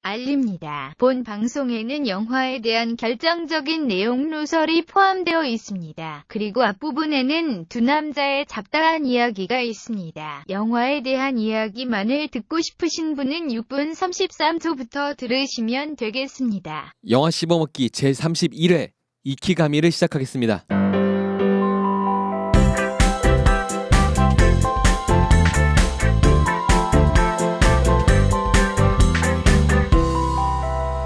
알립니다. 본 방송에는 영화에 대한 결정적인 내용 누설이 포함되어 있습니다. 그리고 앞부분에는 두 남자의 잡다한 이야기가 있습니다. 영화에 대한 이야기만을 듣고 싶으신 분은 6분 33초부터 들으시면 되겠습니다. 영화 씹어먹기 제31회 이키가미를 시작하겠습니다.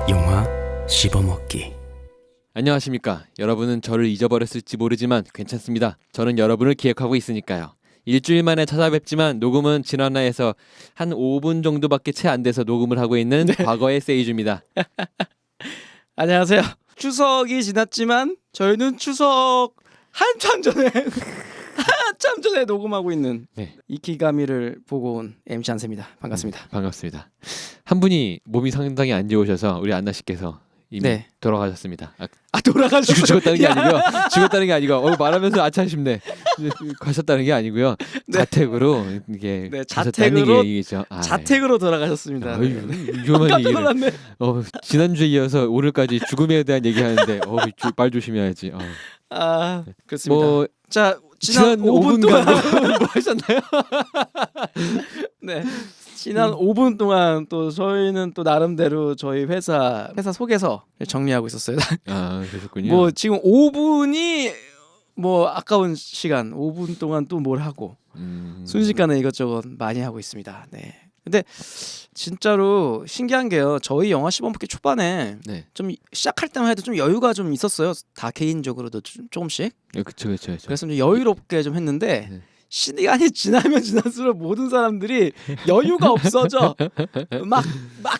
영화 씹어먹기. 안녕하십니까. 여러분은 저를 잊어버렸을지 모르지만 괜찮습니다. 저는 여러분을 기억하고 있으니까요. 일주일 만에 찾아뵙지만 녹음은 지난화에서 한 5분 정도밖에 채 안 돼서 녹음을 하고 있는 과거의 세이주입니다. 안녕하세요. 추석이 지났지만 저희는 추석 한참 전에 녹음하고 있는 이키가미를 보고 온 MC 한세입니다. 반갑습니다. 반갑습니다. 한 분이 몸이 상당히 안 좋으셔서 우리 안나 씨께서 이미 돌아가셨습니다. 돌아가시고 죽었다는 게 아니고요. 죽었다는 게 아니고 말하면서 아차쉽네. 가셨다는 게 아니고요. 자택으로 이게 자택으로 얘기죠. 자택으로 돌아가셨습니다. 위험한 얘기를. 지난주에 이어서 오늘까지 죽음에 대한 얘기하는데 말 조심해야지. 그렇습니다. 뭐 자, 지난 5분 동안 뭐 하셨나요? 네. 지난 5분 동안 또 저희는 또 나름대로 저희 회사 속에서 정리하고 있었어요. 그러셨군요. 뭐 지금 5분이 뭐 아까운 시간 5분 동안 또 뭘 하고 순식간에 이것저것 많이 하고 있습니다. 네. 근데 진짜로 신기한 게요. 저희 영화 씹어먹기 초반에 좀 시작할 때만 해도 좀 여유가 좀 있었어요. 다 개인적으로도 조금씩. 그렇죠. 그래서 좀 여유롭게 좀 했는데 시간이 지나면 지날수록 모든 사람들이 여유가 없어져. 막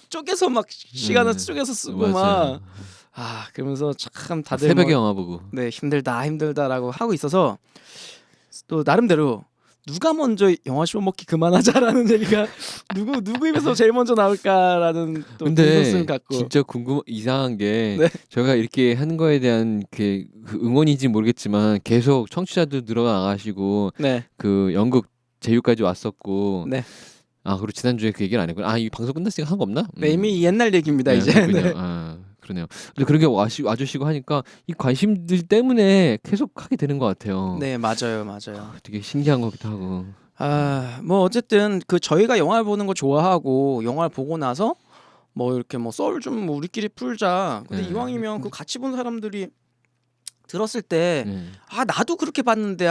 쪼개서 막 시간을 쪼개서 쓰고 막. 그러면서 참 다들 새벽에 영화 보고. 네, 힘들다라고 하고 있어서 또 나름대로 누가 먼저 영화 씹어먹기 그만하자라는 얘기가 누구 입에서 제일 먼저 나올까라는 또 궁금증을 갖고. 진짜 이상한 게 저희가 이렇게 하는 거에 대한 그 응원인지 모르겠지만 계속 청취자들 늘어나가시고 그 연극 제휴까지 왔었고. 그리고 지난주에 그 얘기를 안 했구나. 이 방송 끝났으니까 한 거 없나? 이미 옛날 얘기입니다 이제. 그러네요. 근데 그런 게 와주시고 하니까 이 관심들 때문에 계속 하게 되는 것 같아요. 네, 맞아요. 되게 신기한 거기도 하고. 뭐 어쨌든 그 저희가 영화를 보는 거 좋아하고 영화를 보고 나서 뭐 이렇게 뭐 썰 좀 우리끼리 풀자. 근데 이왕이면 그 같이 본 사람들이 들었을 때 나도 그렇게 봤는데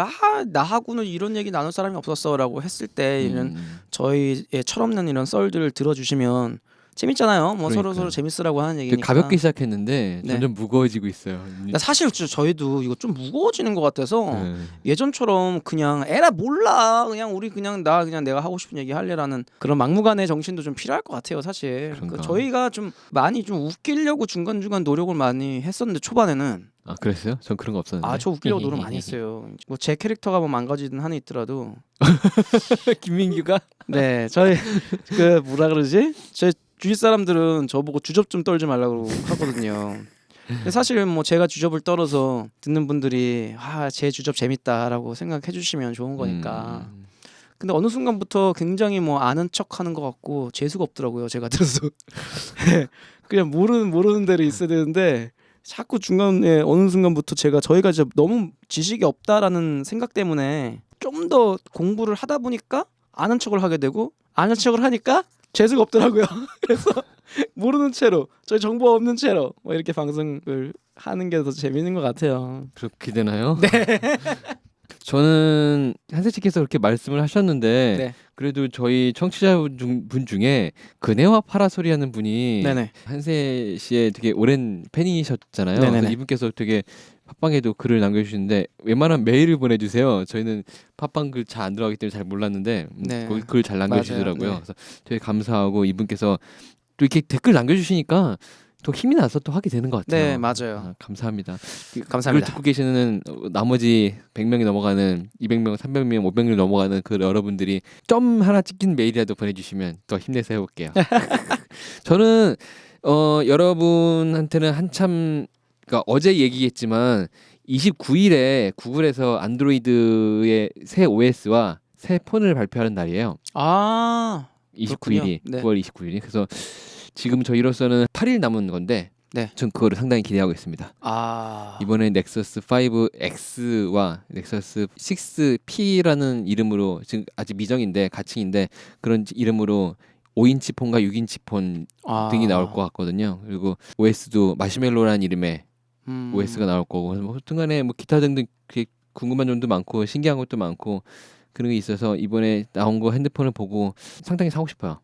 나하고는 이런 얘기 나눌 사람이 없었어라고 했을 때 이런 저희의 철없는 이런 썰들을 들어주시면 재밌잖아요. 뭐 서로 재밌으라고 하는 얘기니까. 가볍게 시작했는데 점점 무거워지고 있어요. 사실 저희도 이거 좀 무거워지는 것 같아서 예전처럼 그냥 에라 몰라 그냥 우리 그냥 내가 하고 싶은 얘기 할래라는 그런 막무가내 정신도 좀 필요할 것 같아요. 사실 그러니까 저희가 좀 많이 좀 웃기려고 중간중간 노력을 많이 했었는데 초반에는. 그랬어요? 전 그런 거 없었는데. 저 웃기려고 노력 많이 했어요. 뭐 제 캐릭터가 뭐 망가지든 한에 있더라도 김민규가 저희 그 뭐라 그러지? 제 주위 사람들은 저보고 주접 좀 떨지 말라고 하거든요. 근데 사실 뭐 제가 주접을 떨어서 듣는 분들이 제 주접 재밌다라고 생각해 주시면 좋은 거니까. 근데 어느 순간부터 굉장히 뭐 아는 척하는 것 같고 재수가 없더라고요. 제가 들어서 그냥 모르는 대로 있어야 되는데 자꾸 중간에 어느 순간부터 저희가 이제 너무 지식이 없다라는 생각 때문에 좀 더 공부를 하다 보니까 아는 척을 하게 되고 아는 척을 하니까 재수가 없더라고요. 그래서 모르는 채로 저희 정보가 없는 채로 뭐 이렇게 방송을 하는 게 더 재밌는 것 같아요. 그렇게 되나요? 네. 저는 한세 씨께서 그렇게 말씀을 하셨는데 그래도 저희 청취자분 중에 그네와 파라솔이 하는 분이 한세 씨의 되게 오랜 팬이셨잖아요. 그래서 이분께서 되게 팟빵에도 글을 남겨주시는데 웬만하면 메일을 보내주세요. 저희는 팟빵 글 잘 안 들어가기 때문에 잘 몰랐는데 거기 글 잘 남겨주시더라고요. 그래서 되게 감사하고 이분께서 또 이렇게 댓글 남겨주시니까 또 힘이 나서 또 하게 되는 것 같아요. 네, 맞아요. 감사합니다. 감사합니다. 그걸 듣고 계시는 나머지 100명이 넘어가는 200명, 300명, 500명 넘어가는 그 여러분들이 점 하나 찍힌 메일이라도 보내주시면 더 힘내서 해볼게요. 저는 여러분한테는 한참 그러니까 어제 얘기했지만 29일에 구글에서 안드로이드의 새 OS와 새 폰을 발표하는 날이에요. 29일이 9월 29일이. 그래서 지금 저희로서는 8일 남은 건데 네. 전 그거를 상당히 기대하고 있습니다. 이번에 넥서스 5X와 넥서스 6P라는 이름으로 지금 아직 미정인데 가칭인데 그런 이름으로 5인치 폰과 6인치 폰 등이 나올 것 같거든요. 그리고 OS도 마시멜로라는 이름의 OS가 나올 거고 뭐 하여튼간에 뭐 기타 등등 궁금한 점도 많고 신기한 것도 많고 그런 게 있어서 이번에 나온 거 핸드폰을 보고 상당히 사고 싶어요.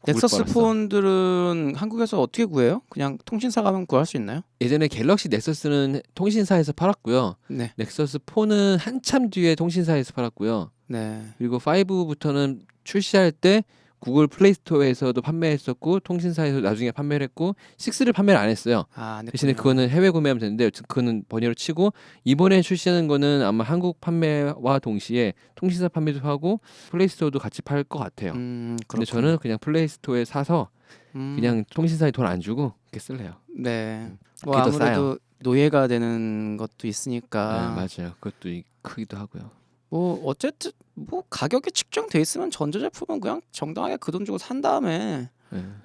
넥서스 폰들은 한국에서 어떻게 구해요? 그냥 통신사 가면 구할 수 있나요? 예전에 갤럭시 넥서스는 통신사에서 팔았고요. 네. 넥서스 폰은 한참 뒤에 통신사에서 팔았고요. 네. 그리고 5부터는 출시할 때 구글 플레이 스토어에서도 판매했었고 통신사에서 나중에 판매를 했고 6를 판매를 안 했어요. 대신에 그거는 해외 구매하면 되는데 그거는 번외로 치고 이번에 출시하는 거는 아마 한국 판매와 동시에 통신사 판매도 하고 플레이 스토어도 같이 팔 것 같아요. 근데 저는 그냥 플레이 스토어에 사서 그냥 통신사에 돈 안 주고 그렇게 쓸래요. 네. 뭐 아무래도 노예가 되는 것도 있으니까. 네, 맞아요. 그것도 크기도 하고요. 뭐 어쨌든 뭐 가격이 측정돼 있으면 전자제품은 그냥 정당하게 그 돈 주고 산 다음에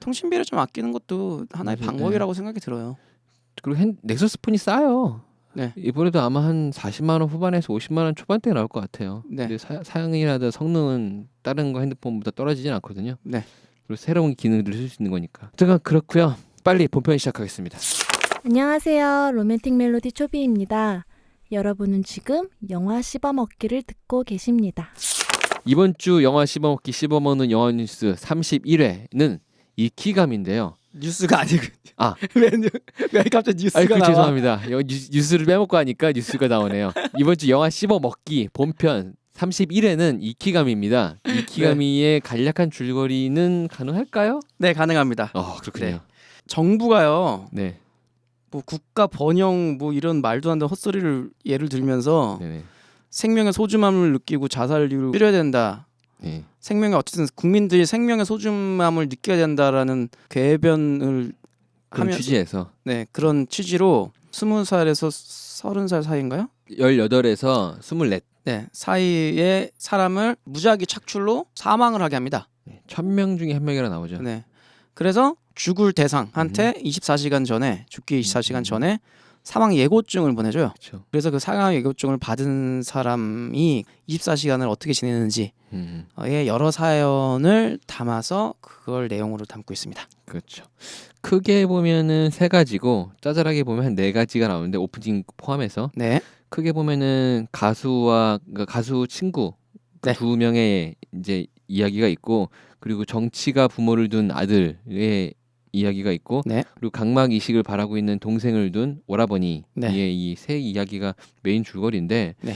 통신비를 좀 아끼는 것도 하나의 방법이라고 생각이 들어요. 그리고 넥서스 폰이 싸요. 네. 이번에도 아마 한 40만 원 후반에서 50만 원 초반대 나올 것 같아요. 네. 근데 사양이라든 성능은 다른 거 핸드폰보다 떨어지진 않거든요. 네. 그리고 새로운 기능들을 쓸 수 있는 거니까. 제가 그렇고요. 빨리 본편 시작하겠습니다. 안녕하세요. 로맨틱 멜로디 초비입니다. 여러분은 지금 영화 씹어먹기를 듣고 계십니다. 이번 주 영화 씹어먹기 씹어먹는 영화 뉴스 31회는 이키감인데요. 뉴스가 아니고 왜 갑자기 뉴스가 나와? 죄송합니다. 뉴스를 빼먹고 하니까 뉴스가 나오네요. 이번 주 영화 씹어먹기 본편 31회는 이키가미입니다. 이키가미의 간략한 줄거리는 가능할까요? 네, 가능합니다. 그렇군요. 네. 정부가요. 네. 뭐 국가 번영 뭐 이런 말도 안 되는 헛소리를 예를 들면서 네네. 생명의 소중함을 느끼고 자살률을 줄여야 된다. 네. 생명의 어쨌든 국민들이 생명의 소중함을 느껴야 된다라는 궤변을 그런 취지에서 그런 취지로 20살에서 30살 사이인가요? 18에서 24 네, 사이에 사람을 무작위 착출로 사망을 하게 합니다. 1000명 중에 한 명이라 나오죠. 네. 그래서 죽을 대상한테 24시간 전에 죽기 24시간 전에 사망 예고증을 보내줘요. 그쵸. 그래서 그 사망 예고증을 받은 사람이 24시간을 어떻게 지내는지의 여러 사연을 담아서 그걸 내용으로 담고 있습니다. 그렇죠. 크게 보면은 세 가지고 짜잘하게 보면 한 네 가지가 나오는데 오프닝 포함해서 네. 크게 보면은 가수와 가수 친구 네. 두 명의 이제 이야기가 있고 그리고 정치가 부모를 둔 아들의 이야기가 있고 네. 그리고 각막 이식을 바라고 있는 동생을 둔 오라버니의 이 세 이야기가 메인 줄거리인데 네.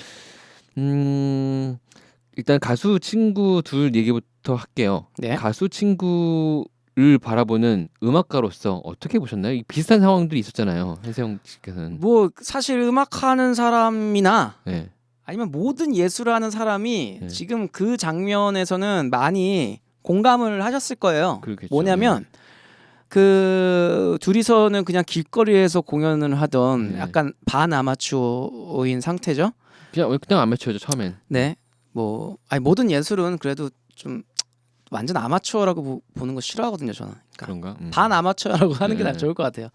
일단 가수 친구 둘 얘기부터 할게요. 네. 가수 친구를 바라보는 음악가로서 어떻게 보셨나요? 비슷한 상황들이 있었잖아요. 한세영 씨께서는. 뭐 사실 음악하는 사람이나 네. 아니면 모든 예술하는 사람이 네. 지금 그 장면에서는 많이 공감을 하셨을 거예요. 그렇겠죠. 뭐냐면 그 둘이서는 그냥 길거리에서 공연을 하던 네. 약간 반 아마추어인 상태죠. 그냥 아마추어죠 처음엔. 네. 뭐 모든 예술은 그래도 좀 완전 아마추어라고 보는 거 싫어하거든요, 저는. 그런가? 반 아마추어라고 하는 게 더 좋을 것 같아요.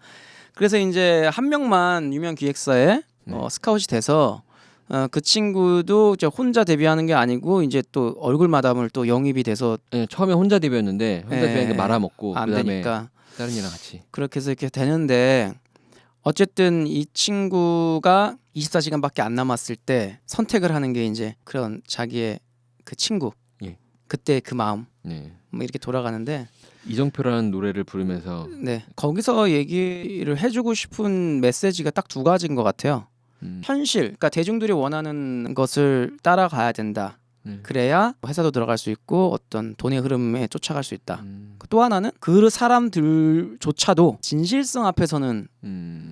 그래서 이제 한 명만 유명 기획사에 스카웃이 돼서 그 친구도 이제 혼자 데뷔하는 게 아니고 이제 또 얼굴 마담을 또 영입이 돼서 처음에 혼자 데뷔했는데 혼자 데뷔하니까 말아먹고 안 그다음에 되니까 다른 이랑 같이. 그렇게 해서 이렇게 되는데 어쨌든 이 친구가 24시간밖에 안 남았을 때 선택을 하는 게 이제 그런 자기의 그 친구 그때 그 마음 뭐 이렇게 돌아가는데 이정표라는 노래를 부르면서 거기서 얘기를 해주고 싶은 메시지가 딱 두 가지인 것 같아요. 현실, 그러니까 대중들이 원하는 것을 따라가야 된다. 그래야 회사도 들어갈 수 있고 어떤 돈의 흐름에 쫓아갈 수 있다. 또 하나는 그 사람들조차도 진실성 앞에서는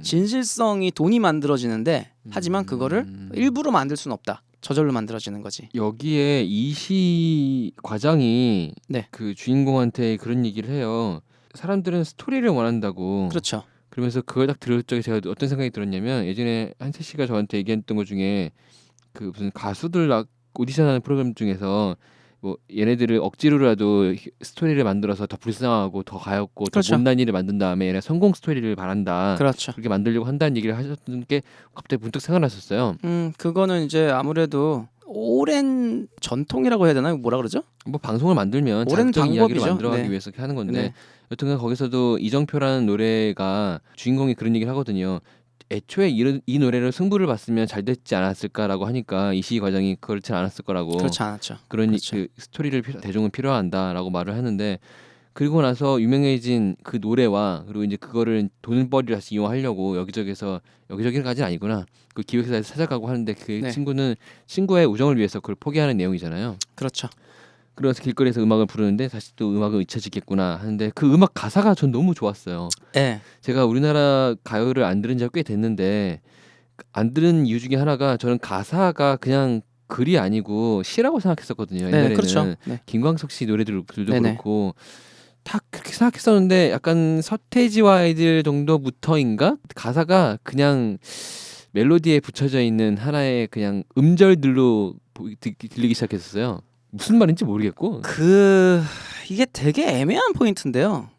진실성이 돈이 만들어지는데 하지만 그거를 일부러 만들 수는 없다. 저절로 만들어지는 거지. 여기에 이시 과장이 그 주인공한테 그런 얘기를 해요. 사람들은 스토리를 원한다고. 그렇죠. 그러면서 그걸 딱 들을 적에 제가 어떤 생각이 들었냐면 예전에 한세 씨가 저한테 얘기했던 것 중에 그 무슨 가수들 오디션하는 프로그램 중에서 뭐 얘네들을 억지로라도 스토리를 만들어서 더 불쌍하고 더 가엽고 그렇죠. 더 못난 일을 만든 다음에 얘네 성공 스토리를 바란다. 그렇죠. 그렇게 만들려고 한다는 얘기를 하셨던 게 갑자기 문득 생각났었어요. 그거는 이제 아무래도 오랜 전통이라고 해야 되나요? 뭐라 그러죠? 뭐 방송을 만들면 오랜 자극적인 이야기를 방법이죠. 만들어가기 네. 위해서 이렇게 하는 건데 네. 여튼간 거기서도 이정표라는 노래가 주인공이 그런 얘기를 하거든요. 애초에 이 노래를 승부를 봤으면 잘 됐지 않았을까라고 하니까 이시 과장이 그렇지 않았을 거라고 그렇지 않았죠. 그런 그렇죠. 그 스토리를 대중은 필요한다라고 말을 하는데 그리고 나서 유명해진 그 노래와 그리고 이제 그거를 돈벌이로 다시 이용하려고 여기저기까지는 아니구나 그 기획사에서 찾아가고 하는데 그 네. 친구는 친구의 우정을 위해서 그걸 포기하는 내용이잖아요. 그렇죠. 그래서 길거리에서 음악을 부르는데 다시 또 음악은 잊혀지겠구나 하는데 그 음악 가사가 전 너무 좋았어요. 네. 제가 우리나라 가요를 안 들은 지가 꽤 됐는데 안 들은 이유 중에 하나가 저는 가사가 그냥 글이 아니고 시라고 생각했었거든요. 옛날에는 네, 그렇죠. 네. 김광석 씨 노래들도 네네. 그렇고 다 그렇게 생각했었는데 약간 서태지와 아이들 정도부터인가 가사가 그냥 멜로디에 붙여져 있는 하나의 그냥 음절들로 들리기 시작했었어요. 무슨 말인지 모르겠고 이게 되게 애매한 포인트인데요.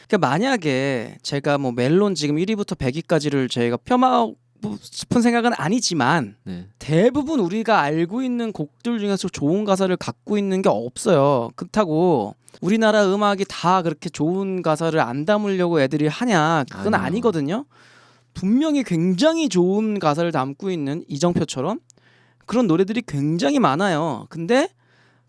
그러니까 만약에 제가 뭐 멜론 지금 1위부터 100위까지를 저희가 폄하하고 싶은 생각은 아니지만 네. 대부분 우리가 알고 있는 곡들 중에서 좋은 가사를 갖고 있는 게 없어요. 그렇다고 우리나라 음악이 다 그렇게 좋은 가사를 안 담으려고 애들이 하냐? 그건 아니요. 아니거든요. 분명히 굉장히 좋은 가사를 담고 있는 이정표처럼 그런 노래들이 굉장히 많아요. 근데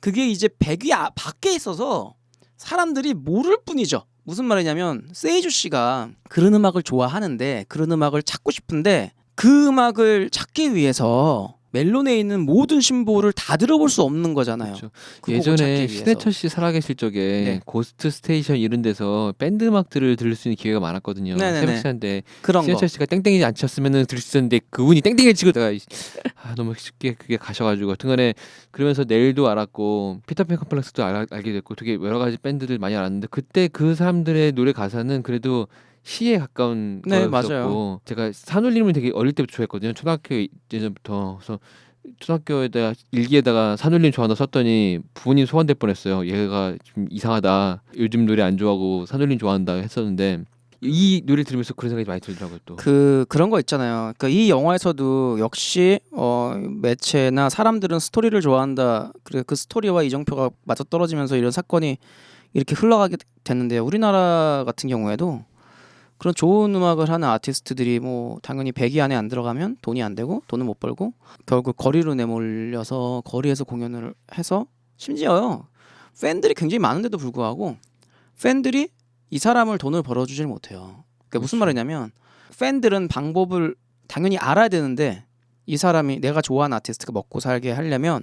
그게 이제 100위 밖에 있어서 사람들이 모를 뿐이죠. 무슨 말이냐면 세이주 씨가 그런 음악을 좋아하는데 그런 음악을 찾고 싶은데 그 음악을 찾기 위해서 멜론에 있는 모든 신보를 다 들어볼 수 없는 거잖아요. 그렇죠. 그 곡을 찾기 예전에 위해서. 신해철 씨 살아계실 적에 네. 고스트 스테이션 이런 데서 밴드 음악들을 들을 수 있는 기회가 많았거든요. 네네네. 새벽 시간대 그런 거. 신해철 씨가 땡땡이 안 쳤으면 들을 수 있었는데 그분이 땡땡이를 치고다가 너무 쉽게 그게 가셔가지고 등간에 그러면서 내일도 알았고 피터팬 컴플렉스도 알게 됐고 되게 여러 가지 밴드들 많이 알았는데 그때 그 사람들의 노래 가사는 그래도 시에 가까운 네, 거였었고 맞아요. 제가 산울림을 되게 어릴 때부터 좋아했거든요. 초등학교 예전부터. 그래서 초등학교에다가 일기에다가 산울림 좋아한다 썼더니 부모님 소환될 뻔했어요. 얘가 좀 이상하다. 요즘 노래 안 좋아하고 산울림 좋아한다 했었는데 이 노래 들으면서 그런 생각이 많이 들더라고요. 또 그런 거 있잖아요. 그러니까 이 영화에서도 역시 매체나 사람들은 스토리를 좋아한다. 그래 그 스토리와 이정표가 맞아 떨어지면서 이런 사건이 이렇게 흘러가게 됐는데요. 우리나라 같은 경우에도 그런 좋은 음악을 하는 아티스트들이 뭐 당연히 100위 안에 안 들어가면 돈이 안 되고 돈을 못 벌고 결국 거리로 내몰려서 거리에서 공연을 해서 심지어요. 팬들이 굉장히 많은데도 불구하고 팬들이 이 사람을 돈을 벌어주질 못해요. 그러니까 무슨 말이냐면 팬들은 방법을 당연히 알아야 되는데 이 사람이 내가 좋아하는 아티스트가 먹고 살게 하려면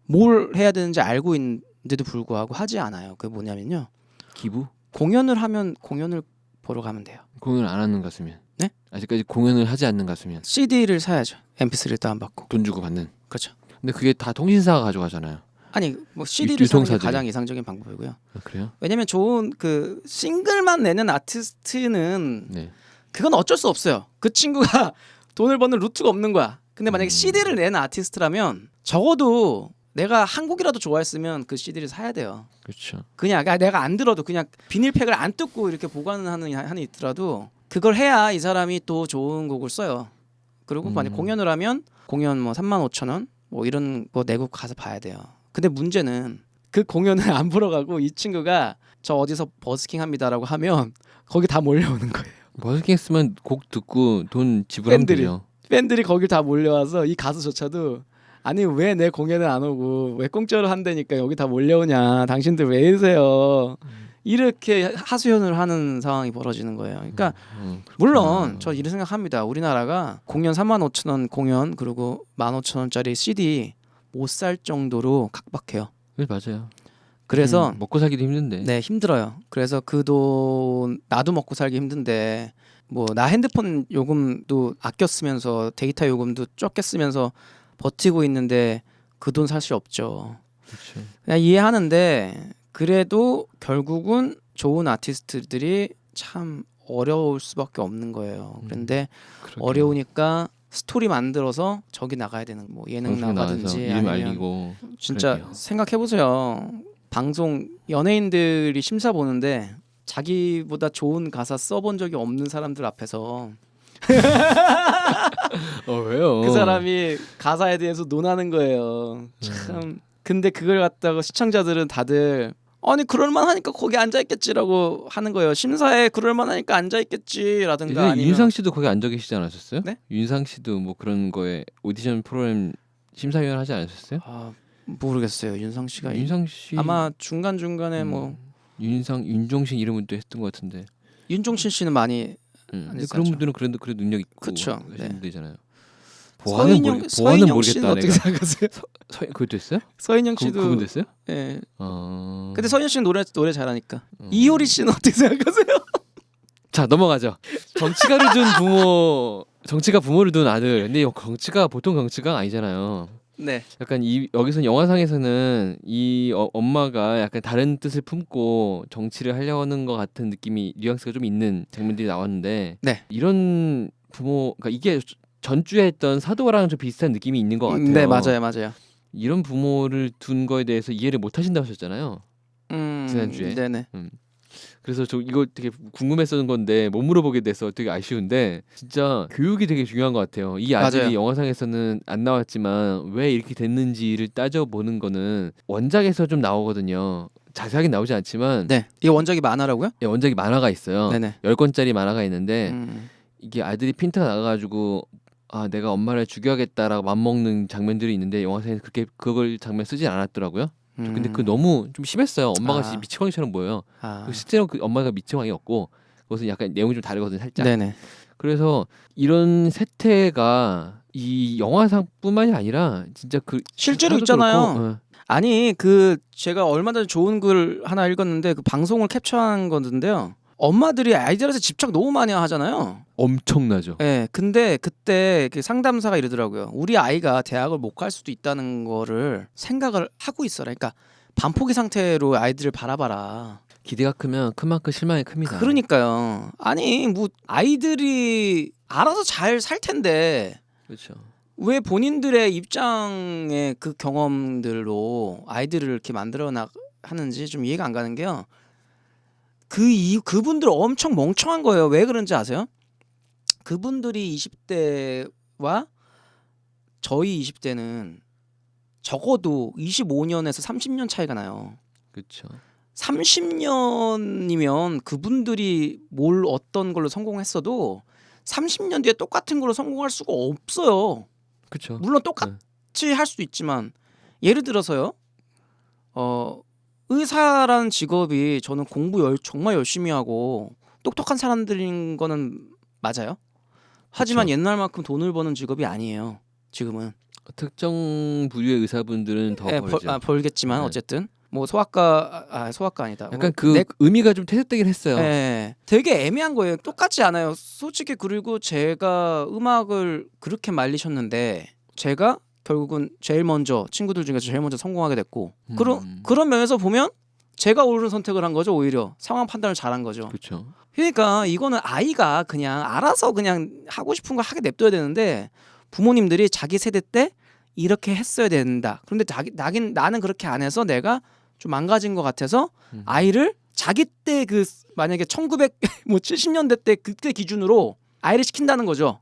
뭘 해야 되는지 알고 있는데도 불구하고 하지 않아요. 그게 뭐냐면요. 기부? 공연을 하면 공연을 보러 가면 돼요. 공연을 안 하는 가수면 네? 아직까지 공연을 하지 않는 가수면 CD를 사야죠. MP3를 다운받고. 돈 주고 받는. 그렇죠. 근데 그게 다 통신사가 가져가잖아요. 아니 뭐 CD를 사는 게 유통사들이. 가장 이상적인 방법이고요. 아, 그래요? 왜냐면 좋은 그 싱글만 내는 아티스트는 네. 그건 어쩔 수 없어요. 그 친구가 돈을 버는 루트가 없는 거야. 근데 만약에 음. CD를 내는 아티스트라면 적어도 내가 한 곡이라도 좋아했으면 그 CD를 사야 돼요. 그렇죠. 그냥 내가 안 들어도 그냥 비닐팩을 안 뜯고 이렇게 보관하는 한이 있더라도 그걸 해야 이 사람이 또 좋은 곡을 써요. 그리고 만약 공연을 하면 공연 뭐 35,000원 뭐 이런 거 내고 가서 봐야 돼요. 근데 문제는 그 공연을 안 보러 가고 이 친구가 저 어디서 버스킹 합니다라고 하면 거기 다 몰려오는 거예요. 버스킹 했으면 곡 듣고 돈 지불하면 팬들이. 되죠. 팬들이 거길 다 몰려와서 이 가수조차도 아니 왜 내 공연을 안 오고 왜 공짜로 한다니까 여기 다 몰려오냐 당신들 왜 이러세요 이렇게 하소연을 하는 상황이 벌어지는 거예요. 그러니까 물론 저 이런 생각합니다. 우리나라가 공연 35,000원 공연 그리고 15,000원짜리 CD 못 살 정도로 각박해요. 네, 맞아요. 그래서 먹고 살기도 힘든데. 네 힘들어요. 그래서 그 돈 나도 먹고 살기 힘든데 뭐 나 핸드폰 요금도 아껴 쓰면서 데이터 요금도 적게 쓰면서 버티고 있는데 그 돈 살 수 없죠. 그렇죠. 그냥 이해하는데 그래도 결국은 좋은 아티스트들이 참 어려울 수밖에 없는 거예요. 그런데 그러게요. 어려우니까 스토리 만들어서 저기 나가야 되는 뭐 예능 방송에 나와서 나가든지 이름 아니면 알리고. 진짜 그럴게요. 생각해 보세요. 방송 연예인들이 심사 보는데 자기보다 좋은 가사 써본 적이 없는 사람들 앞에서 왜요? 그 사람이 가사에 대해서 논하는 거예요. 참. 근데 그걸 갖다가 시청자들은 다들 아니 그럴만하니까 거기 앉아있겠지라고 하는 거예요. 심사에 그럴만하니까 앉아있겠지라든가 예전에 아니면 윤상 씨도 거기 앉아 계시지 않았었어요? 네? 윤상 씨도 뭐 그런 거에 오디션 프로그램 심사위원 하지 않으셨어요? 아, 모르겠어요. 윤상 씨가 윤상 씨 아마 중간 중간에 뭐 윤종신 이름은 또 했던 것 같은데. 윤종신 씨는 많이 근데 했었죠. 그런 분들은 그래도 능력 있고 그쵸, 하시는 네. 분들이잖아요. 서인영 보아는 씨는 모르겠다. 어떻게 내가. 생각하세요? 그것도 했어요? 서인영 씨도 그분 됐어요? 예. 어. 근데 서인영 씨는 노래 잘하니까. 이효리 씨는 어떻게 생각하세요? 자 넘어가죠. 정치가를 둔 부모, 정치가 부모를 둔 아들. 근데 정치가 보통 정치가 아니잖아요. 네. 약간 여기서 영화상에서는 이 엄마가 약간 다른 뜻을 품고 정치를 하려는 것 같은 느낌이 뉘앙스가 좀 있는 장면들이 나왔는데 네. 이런 부모, 그러니까 이게 전주에 했던 사도랑 좀 비슷한 느낌이 있는 것 같아요. 네, 맞아요. 이런 부모를 둔 거에 대해서 이해를 못 하신다고 하셨잖아요. 지난주에. 네네. 그래서 저 이거 되게 궁금했었던 건데 못 물어보게 돼서 되게 아쉬운데 진짜 교육이 되게 중요한 것 같아요. 이 아들이 맞아요. 영화상에서는 안 나왔지만 왜 이렇게 됐는지를 따져보는 거는 원작에서 좀 나오거든요. 자세하게 나오지 않지만 네. 이게 원작이 만화라고요? 예, 원작이 만화가 있어요. 네네. 10권짜리 만화가 있는데 음. 이게 아들이 핀트가 나가가지고 아 내가 엄마를 죽여야겠다라고 맘먹는 장면들이 있는데 영화상에서 그렇게 그걸 장면 쓰진 않았더라고요. 근데 그 너무 좀 심했어요. 엄마가 진짜 미치광이처럼 보여요. 실제로 그 엄마가 미치광이었고 그것은 약간 내용이 좀 다르거든요. 살짝. 네네. 그래서 이런 세태가 이 영화상뿐만이 아니라 진짜 그 실제로 사도도 있잖아요. 그렇고, 아니 그 제가 얼마 전에 좋은 글 하나 읽었는데 그 방송을 캡처한 건데요. 엄마들이 아이들한테 집착 너무 많이 하잖아요. 엄청나죠. 네, 근데 그때 그 상담사가 이러더라고요. 우리 아이가 대학을 못 갈 수도 있다는 거를 생각을 하고 있어라. 그러니까 반포기 상태로 아이들을 바라봐라. 기대가 크면 큰 만큼 실망이 큽니다. 그러니까요. 아니 뭐 아이들이 알아서 잘 살 텐데 그렇죠. 왜 본인들의 입장의 그 경험들로 아이들을 이렇게 만들어 하는지 좀 이해가 안 가는 게요. 그분들 엄청 멍청한 거예요. 왜 그런지 아세요? 그분들이 20대와 저희 20대는 적어도 25년에서 30년 차이가 나요. 그렇죠. 30년이면 그분들이 뭘 어떤 걸로 성공했어도 30년 뒤에 똑같은 걸로 성공할 수가 없어요. 그렇죠. 물론 똑같이 할 수도 있지만 예를 들어서요. 의사라는 직업이 저는 공부 정말 열심히 하고 똑똑한 사람들인 거는 맞아요. 하지만 그쵸. 옛날만큼 돈을 버는 직업이 아니에요. 지금은. 특정 부류의 의사분들은 더 벌죠. 벌겠지만 네. 어쨌든 뭐 소아과 아니다. 약간 그 의미가 좀 퇴색되긴 했어요. 네, 되게 애매한 거예요. 똑같지 않아요. 솔직히 그리고 제가 음악을 그렇게 말리셨는데 제가 결국은 제일 먼저 친구들 중에서 제일 먼저 성공하게 됐고 그런 면에서 보면 제가 옳은 선택을 한 거죠. 오히려 상황 판단을 잘한 거죠. 그렇죠. 그러니까 이거는 아이가 그냥 알아서 그냥 하고 싶은 거 하게 냅둬야 되는데 부모님들이 자기 세대 때 이렇게 했어야 된다. 그런데 나는 그렇게 안 해서 내가 좀 망가진 것 같아서 아이를 자기 때 그 만약에 1970년대 때 그때 기준으로 아이를 시킨다는 거죠.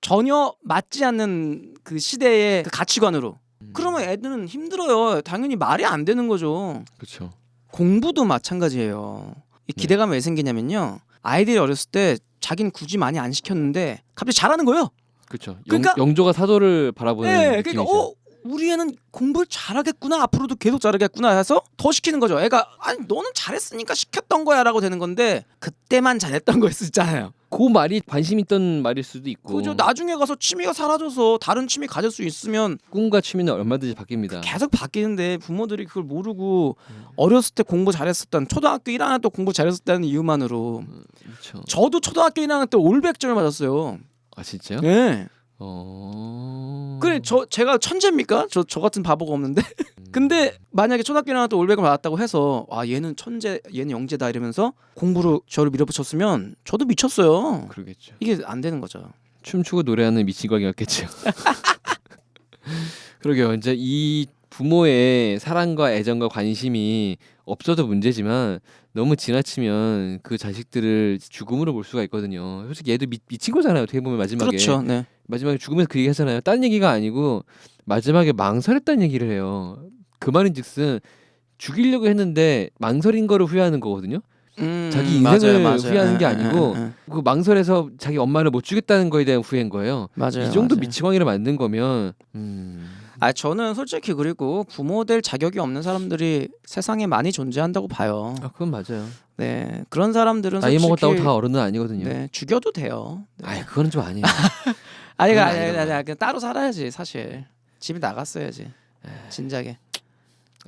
전혀 맞지 않는 그 시대의 그 가치관으로. 그러면 애들은 힘들어요. 당연히 말이 안 되는 거죠. 그렇죠. 공부도 마찬가지예요. 이 기대감이 왜 생기냐면요. 아이들이 어렸을 때 자기는 굳이 많이 안 시켰는데 갑자기 잘하는 거예요. 그렇죠. 그러니까- 영조가 사도를 바라보는 네, 느낌이죠. 그러니까 우리 애는 공부를 잘하겠구나. 앞으로도 계속 잘하겠구나 해서 더 시키는 거죠. 애가 아니 너는 잘했으니까 시켰던 거야라고 되는 건데 그때만 잘했던 거일 수 있잖아요. 그 말이 관심 있던 말일 수도 있고. 그죠. 나중에 가서 취미가 사라져서 다른 취미 가질 수 있으면 꿈과 취미는 얼마든지 바뀝니다. 계속 바뀌는데 부모들이 그걸 모르고 어렸을 때 공부 잘했었던 초등학교 1학년 때 공부 잘했었다는 이유만으로 그렇죠. 저도 초등학교 1학년 때 올백점을 맞았어요. 아 진짜요? 네. 어. 그래 제가 천재입니까? 저 같은 바보가 없는데. 근데 만약에 초등학교 1학년 때 올백을 받았다고 해서 아 얘는 천재, 얘는 영재다 이러면서 공부로 저를 밀어붙였으면 저도 미쳤어요. 그러겠죠. 이게 안 되는 거죠. 춤추고 노래하는 미친광이었겠죠. 그러게요. 이제 이 부모의 사랑과 애정과 관심이 없어도 문제지만 너무 지나치면 그 자식들을 죽음으로 볼 수가 있거든요. 솔직히 얘도 미친 거잖아요. 어떻게 보면 마지막에. 그렇죠. 네. 마지막에 죽으면서 그 얘기 하잖아요. 딴 얘기가 아니고 마지막에 망설였다는 얘기를 해요. 그 말인즉슨 죽이려고 했는데 망설인 거를 후회하는 거거든요. 자기 인생을 후회하는 게 아니고 그 망설여서 자기 엄마를 못 죽였다는 거에 대한 후회인 거예요. 맞아요. 이 정도 맞아요. 미치광이를 만든 거면 저는 솔직히 그리고 부모 될 자격이 없는 사람들이 세상에 많이 존재한다고 봐요. 그건 맞아요. 네, 그런 사람들은 나이 솔직히 먹었다고 다 어른은 아니거든요. 네, 죽여도 돼요. 네. 아이 그거는 좀 아니에요. 아니, 그건 그냥 따로 살아야지 사실. 집에 나갔어야지. 진작에.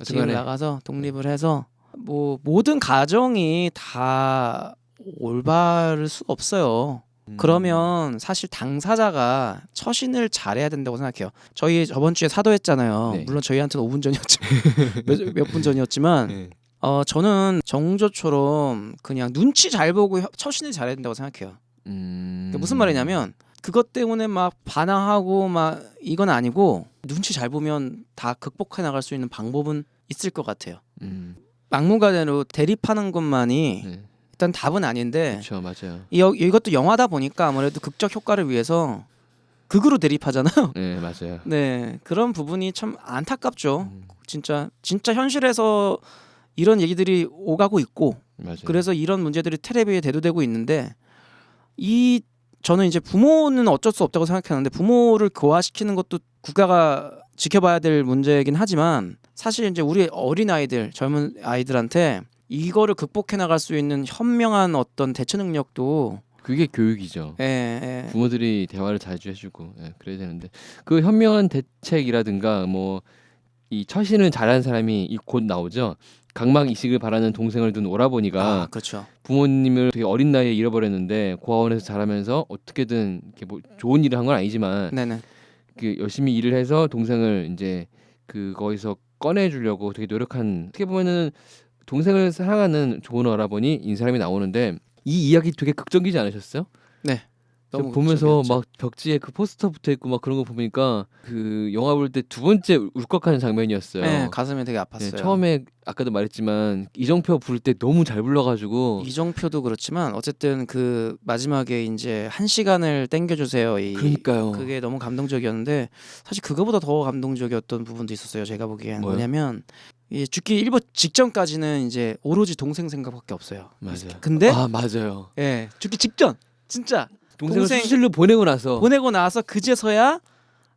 집에 나가서 독립을 해서 뭐 모든 가정이 다 올바를 수가 없어요. 그러면 사실 당사자가 처신을 잘해야 된다고 생각해요. 저희 저번 주에 사도했잖아요. 네. 물론 저희한테는 5분 전이었죠. 몇 분 전이었지만 네. 저는 정조처럼 그냥 눈치 잘 보고 처신을 잘해야 된다고 생각해요. 그게 무슨 말이냐면 그것 때문에 막 반항하고 막 이건 아니고 눈치 잘 보면 다 극복해 나갈 수 있는 방법은 있을 것 같아요. 막무가내로 대립하는 것만이 네. 일단 답은 아닌데 그렇죠, 맞아요. 이것도 영화다 보니까 아무래도 극적 효과를 위해서 극으로 대립하잖아요. 네, 맞아요. 네, 그런 부분이 참 안타깝죠. 진짜 현실에서 이런 얘기들이 오가고 있고 맞아요. 그래서 이런 문제들이 텔레비에 대두되고 있는데 저는 이제 부모는 어쩔 수 없다고 생각하는데 부모를 교화시키는 것도 국가가 지켜봐야 될 문제이긴 하지만 사실 이제 우리 어린 아이들, 젊은 아이들한테 이거를 극복해 나갈 수 있는 현명한 어떤 대처 능력도 그게 교육이죠. 부모들이 대화를 자주 해주고 그래야 되는데 그 현명한 대책이라든가 뭐 이 처신을 잘하는 사람이 곧 나오죠. 각막 이식을 바라는 동생을 둔 오라버니가 그렇죠. 부모님을 되게 어린 나이에 잃어버렸는데 고아원에서 자라면서 어떻게든 이렇게 뭐 좋은 일을 한 건 아니지만 네네. 열심히 일을 해서 동생을 이제 거기서 꺼내주려고 되게 노력한 어떻게 보면은 동생을 사랑하는 좋은 오라버니인 사람이 나오는데 이 이야기 되게 극적이지 않으셨어요? 네. 너무 보면서 극적이었죠. 막 벽지에 그 포스터 붙어 있고 막 그런 거 보니까 그 영화 볼 때 두 번째 울컥하는 장면이었어요. 네, 가슴이 되게 아팠어요. 네, 처음에 아까도 말했지만 이정표 부를 때 너무 잘 불러가지고 이정표도 그렇지만 어쨌든 그 마지막에 이제 1시간을 땡겨주세요. 그러니까요. 그게 너무 감동적이었는데 사실 그거보다 더 감동적이었던 부분도 있었어요. 제가 보기엔 뭐요? 뭐냐면 이 죽기 일보 직전까지는 이제 오로지 동생 생각밖에 없어요. 맞아요. 근데 맞아요. 예, 죽기 직전 진짜 동생을 수술로 보내고 나서 그제서야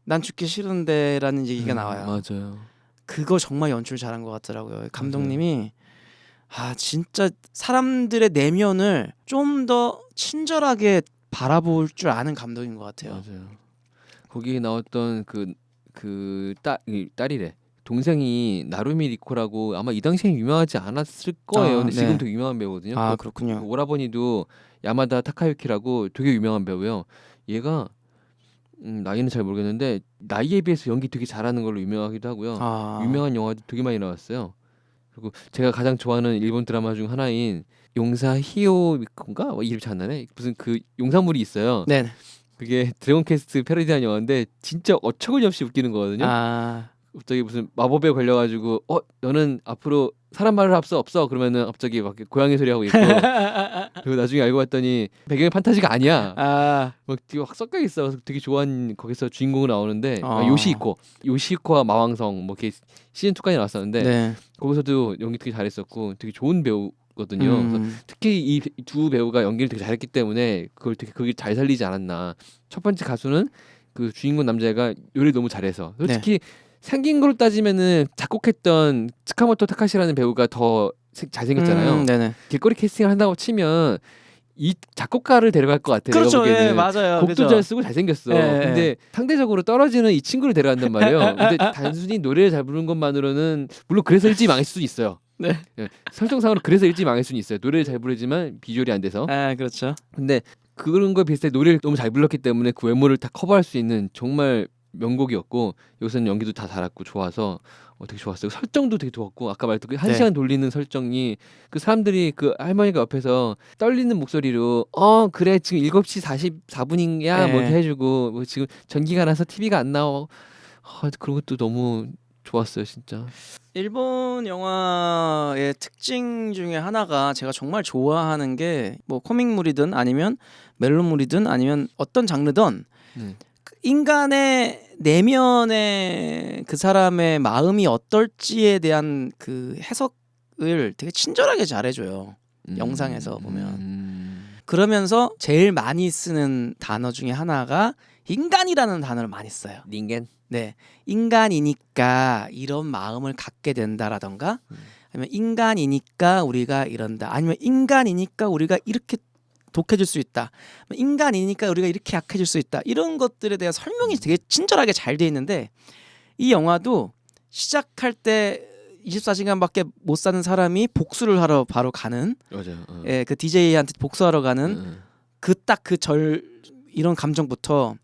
난 죽기 싫은데라는 얘기가 나와요. 맞아요. 그거 정말 연출 잘한 것 같더라고요. 감독님이 진짜 사람들의 내면을 좀 더 친절하게 바라볼 줄 아는 감독인 것 같아요. 맞아요. 거기에 나왔던 딸이래. 동생이 나루미 리코라고 아마 이 당시엔 유명하지 않았을 거예요. 근데 지금 되게 유명한 배우거든요. 그렇군요. 그 오라버니도 야마다 타카유키라고 되게 유명한 배우예요. 얘가 나이는 잘 모르겠는데 나이에 비해서 연기 되게 잘하는 걸로 유명하기도 하고요. 유명한 영화도 되게 많이 나왔어요. 그리고 제가 가장 좋아하는 일본 드라마 중 하나인 용사 히요미코인가? 이름이 잘 안 나네. 무슨 그 용사물이 있어요. 네. 그게 드래곤 퀘스트 패러디한 영화인데 진짜 어처구니없이 웃기는 거거든요. 갑자기 무슨 마법에 걸려가지고 너는 앞으로 사람 말을 할 수 없어 그러면은 갑자기 막 고양이 소리 하고 있고 그리고 나중에 알고 봤더니 배경이 판타지가 아니야. 막 되게 확 섞여 있어. 그래서 되게 좋아하는 거기서 주인공 나오는데 요시히코와 마왕성 뭐 이렇게 시즌 2까지 나왔었는데 네. 거기서도 연기 되게 잘했었고 되게 좋은 배우거든요. 그래서 특히 이 두 배우가 연기를 되게 잘했기 때문에 그걸 되게 거기 잘 살리지 않았나. 첫 번째 가수는 그 주인공 남자애가 요리를 너무 잘해서 솔직히 생긴 걸로 따지면은 작곡했던 츠카모토 타카시라는 배우가 더 잘생겼잖아요. 네네. 길거리 캐스팅을 한다고 치면 이 작곡가를 데려갈 것 같아요. 그렇죠. 내가 보기에는. 예, 맞아요. 곡도 잘 쓰고 잘생겼어. 근데 상대적으로 떨어지는 이 친구를 데려간단 말이에요. 근데 단순히 노래를 잘 부르는 것만으로는 물론 그래서 일찍 망할 수도 있어요. 네. 설정상으로 그래서 일찍 망할 수는 있어요. 노래를 잘 부르지만 비주얼이 안 돼서. 그렇죠. 근데 그런 거에 비슷해 노래를 너무 잘 불렀기 때문에 그 외모를 다 커버할 수 있는 정말 명곡이었고 여기서는 연기도 다 잘했고 좋아서 되게 좋았어요. 설정도 되게 좋았고 아까 말했던 그 1시간 돌리는 설정이 그 사람들이 그 할머니가 옆에서 떨리는 목소리로 그래 지금 7시 44분이야 뭐 이렇게 해주고 뭐 지금 전기가 나서 TV가 안 나와 그런 것도 너무 좋았어요 진짜. 일본 영화의 특징 중에 하나가 제가 정말 좋아하는 게 뭐 코믹물이든 아니면 멜로물이든 아니면 어떤 장르든 그 인간의 내면의 그 사람의 마음이 어떨지에 대한 그 해석을 되게 친절하게 잘해줘요. 영상에서 보면. 그러면서 제일 많이 쓰는 단어 중에 하나가 인간이라는 단어를 많이 써요. 인간. 네, 인간이니까 이런 마음을 갖게 된다라던가 아니면 인간이니까 우리가 이런다 아니면 인간이니까 우리가 이렇게 독해질 수 있다 인간이니까 우리가 이렇게 약해질 수 있다 이런 것들에 대한 설명이 되게 친절하게 잘 돼 있는데 이 영화도 시작할 때 24시간밖에 못 사는 사람이 복수를 하러 바로 가는 맞아요. 예, 그 DJ한테 복수하러 가는 그 딱 그 이런 감정부터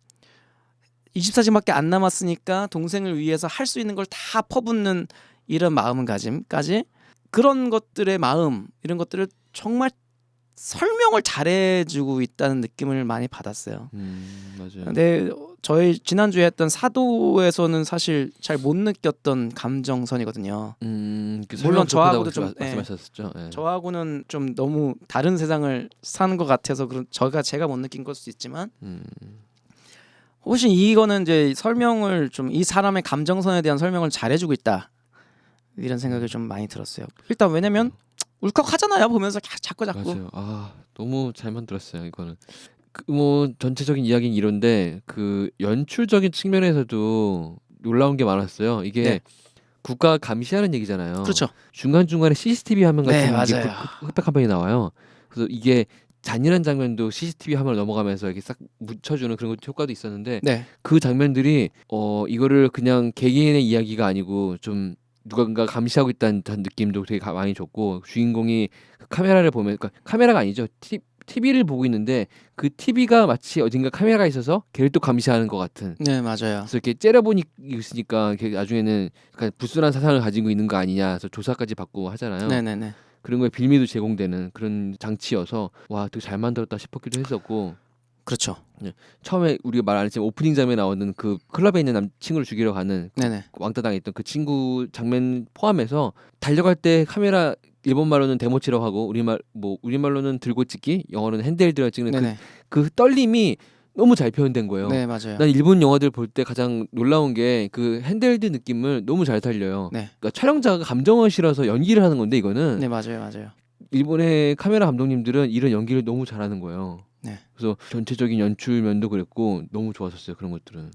24시간밖에 안 남았으니까 동생을 위해서 할 수 있는 걸 다 퍼붓는 이런 마음가짐까지 그런 것들의 마음 이런 것들을 정말 설명을 잘해주고 있다는 느낌을 많이 받았어요. 맞아요. 근데 저희 지난주에 했던 사도에서는 사실 잘 못 느꼈던 감정선이거든요. 물론 저하고도 좀 말씀하셨었죠. 예. 저하고는 좀 너무 다른 세상을 사는 것 같아서 그런 제가 못 느낀 걸 수도 있지만 훨씬 이거는 이제 설명을 좀 이 사람의 감정선에 대한 설명을 잘해주고 있다 이런 생각이 좀 많이 들었어요. 일단 왜냐면 울컥하잖아요 보면서 자꾸. 맞아요. 너무 잘 만들었어요 이거는. 뭐 전체적인 이야기는 이런데 그 연출적인 측면에서도 놀라운 게 많았어요. 이게 국가 감시하는 얘기잖아요. 그렇죠. 중간 중간에 CCTV 화면 같은 게 맞아요. 흑백 화면이 나와요. 그래서 이게 잔인한 장면도 CCTV 화면을 넘어가면서 이렇게 싹 묻혀주는 그런 효과도 있었는데 그 장면들이 이거를 그냥 개개인의 이야기가 아니고 좀 누군가 감시하고 있다는 느낌도 되게 많이 줬고 주인공이 그 카메라를 보면 그러니까 카메라가 아니죠. TV를 보고 있는데 그 TV가 마치 어딘가 카메라가 있어서 걔를 또 감시하는 것 같은. 네 맞아요. 그래서 이렇게 째려보니 있으니까 나중에는 약간 불순한 사상을 가지고 있는 거 아니냐 해서 조사까지 받고 하잖아요. 네네네. 그런 거에 빌미도 제공되는 그런 장치여서 와 되게 잘 만들었다 싶었기도 했었고. 그렇죠. 처음에 우리가 말 안 했지만 오프닝 장면에 나오는 그 클럽에 있는 친구를 죽이러 가는 왕따 당했던 그 친구 장면 포함해서 달려갈 때 카메라 일본 말로는 데모치라고 하고 우리말로는 들고 찍기, 영어로는 핸드헬드라 찍는 그 떨림이 너무 잘 표현된 거예요. 네 맞아요. 난 일본 영화들 볼 때 가장 놀라운 게 그 핸드헬드 느낌을 너무 잘 살려요. 그러니까 촬영자가 감정을 실어서 연기를 하는 건데 이거는. 네 맞아요. 일본의 카메라 감독님들은 이런 연기를 너무 잘하는 거예요. 그래서 전체적인 연출면도 그랬고 너무 좋았었어요. 그런 것들은.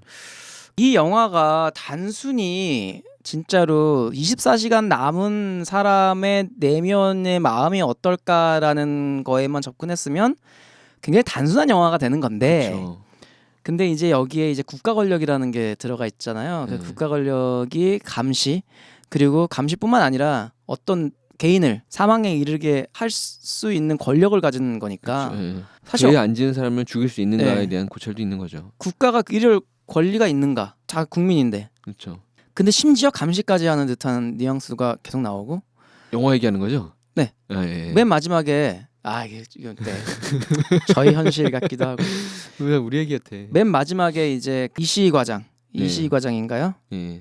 이 영화가 단순히 진짜로 24시간 남은 사람의 내면의 마음이 어떨까라는 거에만 접근했으면 굉장히 단순한 영화가 되는 건데 그렇죠. 근데 이제 여기에 이제 국가 권력이라는 게 들어가 있잖아요. 그 국가 권력이 감시 그리고 감시뿐만 아니라 어떤 개인을 사망에 이르게 할 수 있는 권력을 가진 거니까 그렇죠. 사실 죄에 안 지은 사람을 죽일 수 있는가에 대한 고찰도 있는 거죠. 국가가 이럴 권리가 있는가? 다 국민인데. 그렇죠. 근데 심지어 감시까지 하는 듯한 뉘앙스가 계속 나오고. 영화 얘기하는 거죠? 네. 맨 마지막에 이건 저희 현실 같기도 하고. 왜 우리 얘기 같아? 맨 마지막에 이제 이시희 과장인가요?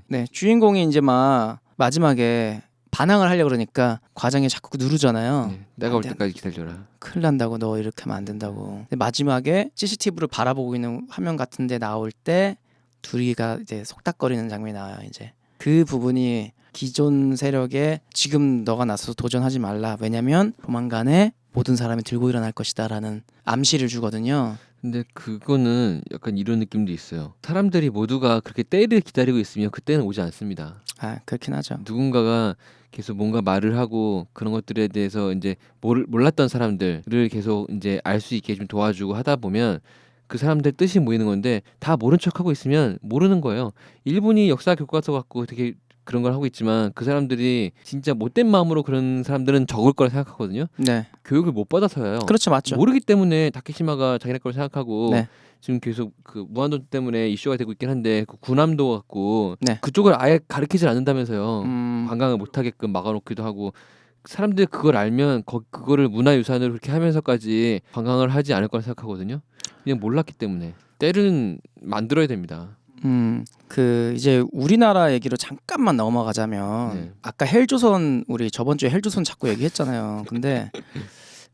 네. 주인공이 이제 막 마지막에 반항을 하려고 그러니까 과장이 자꾸 누르잖아요. 내가 올 때까지 기다려라. 큰일 난다고 너 이렇게 하면 안 된다고. 근데 마지막에 CCTV를 바라보고 있는 화면 같은데 나올 때 둘이가 이제 속닥거리는 장면이 나와요. 이제 그 부분이 기존 세력에 지금 너가 나서서 도전하지 말라. 왜냐면 조만간에 모든 사람이 들고 일어날 것이다라는 암시를 주거든요. 근데 그거는 약간 이런 느낌도 있어요. 사람들이 모두가 그렇게 때를 기다리고 있으면 그때는 오지 않습니다. 그렇긴 하죠. 누군가가 계속 뭔가 말을 하고 그런 것들에 대해서 이제 몰랐던 사람들을 계속 이제 알 수 있게 좀 도와주고 하다 보면 그 사람들 뜻이 모이는 건데 다 모른 척하고 있으면 모르는 거예요. 일본이 역사 교과서 갖고 되게 그런 걸 하고 있지만 그 사람들이 진짜 못된 마음으로 그런 사람들은 적을 거라 생각하거든요. 네. 교육을 못 받아서요. 그렇죠, 맞죠. 모르기 때문에 다케시마가 자기네 걸 생각하고 네. 지금 계속 그 무한도전 때문에 이슈가 되고 있긴 한데 그 군함도 갖고 네. 그쪽을 아예 가르치질 않는다면서요. 음. 관광을 못 하게끔 막아놓기도 하고 사람들이 그걸 알면 그거를 문화유산으로 그렇게 하면서까지 관광을 하지 않을 거라 생각하거든요. 그냥 몰랐기 때문에 때는 만들어야 됩니다. 그 이제 우리나라 얘기로 잠깐만 넘어가자면 네. 아까 헬조선 우리 저번 주에 헬조선 자꾸 얘기했잖아요. 근데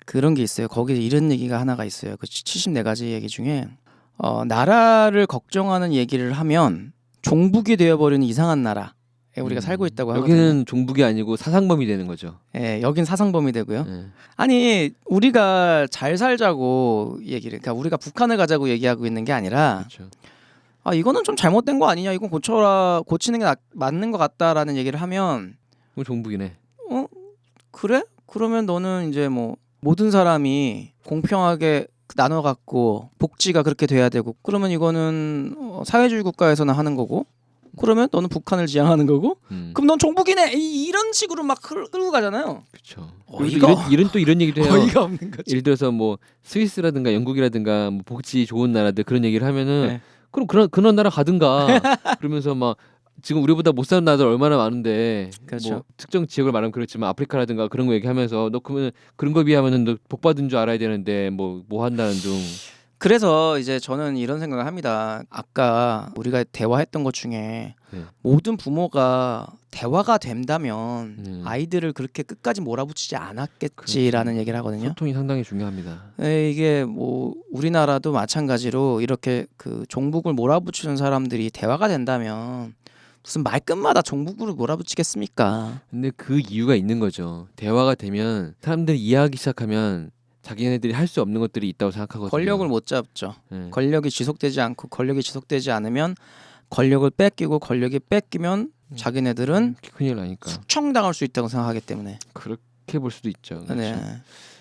그런 게 있어요. 거기에 이런 얘기가 하나가 있어요. 그 74가지 얘기 중에 나라를 걱정하는 얘기를 하면 종북이 되어버리는 이상한 나라에 우리가 살고 있다고 하거든요. 여기는 종북이 아니고 사상범이 되는 거죠. 예, 여긴 사상범이 되고요. 네. 아니 우리가 잘 살자고 얘기를, 그러니까 우리가 북한을 가자고 얘기하고 있는 게 아니라 그렇죠. 아 이거는 좀 잘못된 거 아니냐, 이건 고쳐라, 고치는 게 맞는 것 같다라는 얘기를 하면 그럼 종북이네. 그래? 그러면 너는 이제 뭐 모든 사람이 공평하게 나눠 갖고 복지가 그렇게 돼야 되고, 그러면 이거는 사회주의 국가에서나 하는 거고, 그러면 너는 북한을 지향하는 거고, 그럼 넌 종북이네, 이런 식으로 막 끌고 가잖아요. 그렇죠. 어이가 이런 얘기도 해요. 어이가 없는 거지. 예를 들어서 뭐 스위스라든가 영국이라든가 뭐 복지 좋은 나라들 그런 얘기를 하면은 네. 그럼 그런 나라 가든가 그러면서 막 지금 우리보다 못 사는 나라들 얼마나 많은데 그렇죠. 뭐 특정 지역을 말하면 그렇지만 아프리카라든가 그런 거 얘기하면서 너 그러면 그런 거 비하면은 너 복 받은 줄 알아야 되는데 뭐 한다는 둥. 그래서 이제 저는 이런 생각을 합니다. 아까 우리가 대화했던 것 중에 모든 부모가 대화가 된다면 아이들을 그렇게 끝까지 몰아붙이지 않았겠지라는 그렇죠. 얘기를 하거든요. 소통이 상당히 중요합니다. 이게 뭐 우리나라도 마찬가지로 이렇게 그 종북을 몰아붙이는 사람들이 대화가 된다면 무슨 말끝마다 종북으로 몰아붙이겠습니까? 근데 그 이유가 있는 거죠. 대화가 되면 사람들이 이해하기 시작하면 자기네들이 할 수 없는 것들이 있다고 생각하거든요. 권력을 못 잡죠. 네. 권력이 지속되지 않고 권력이 지속되지 않으면 권력을 뺏기고 권력이 뺏기면 자기네들은 큰일 나니까. 숙청당할 수 있다고 생각하기 때문에. 그렇게 볼 수도 있죠. 그렇죠. 네.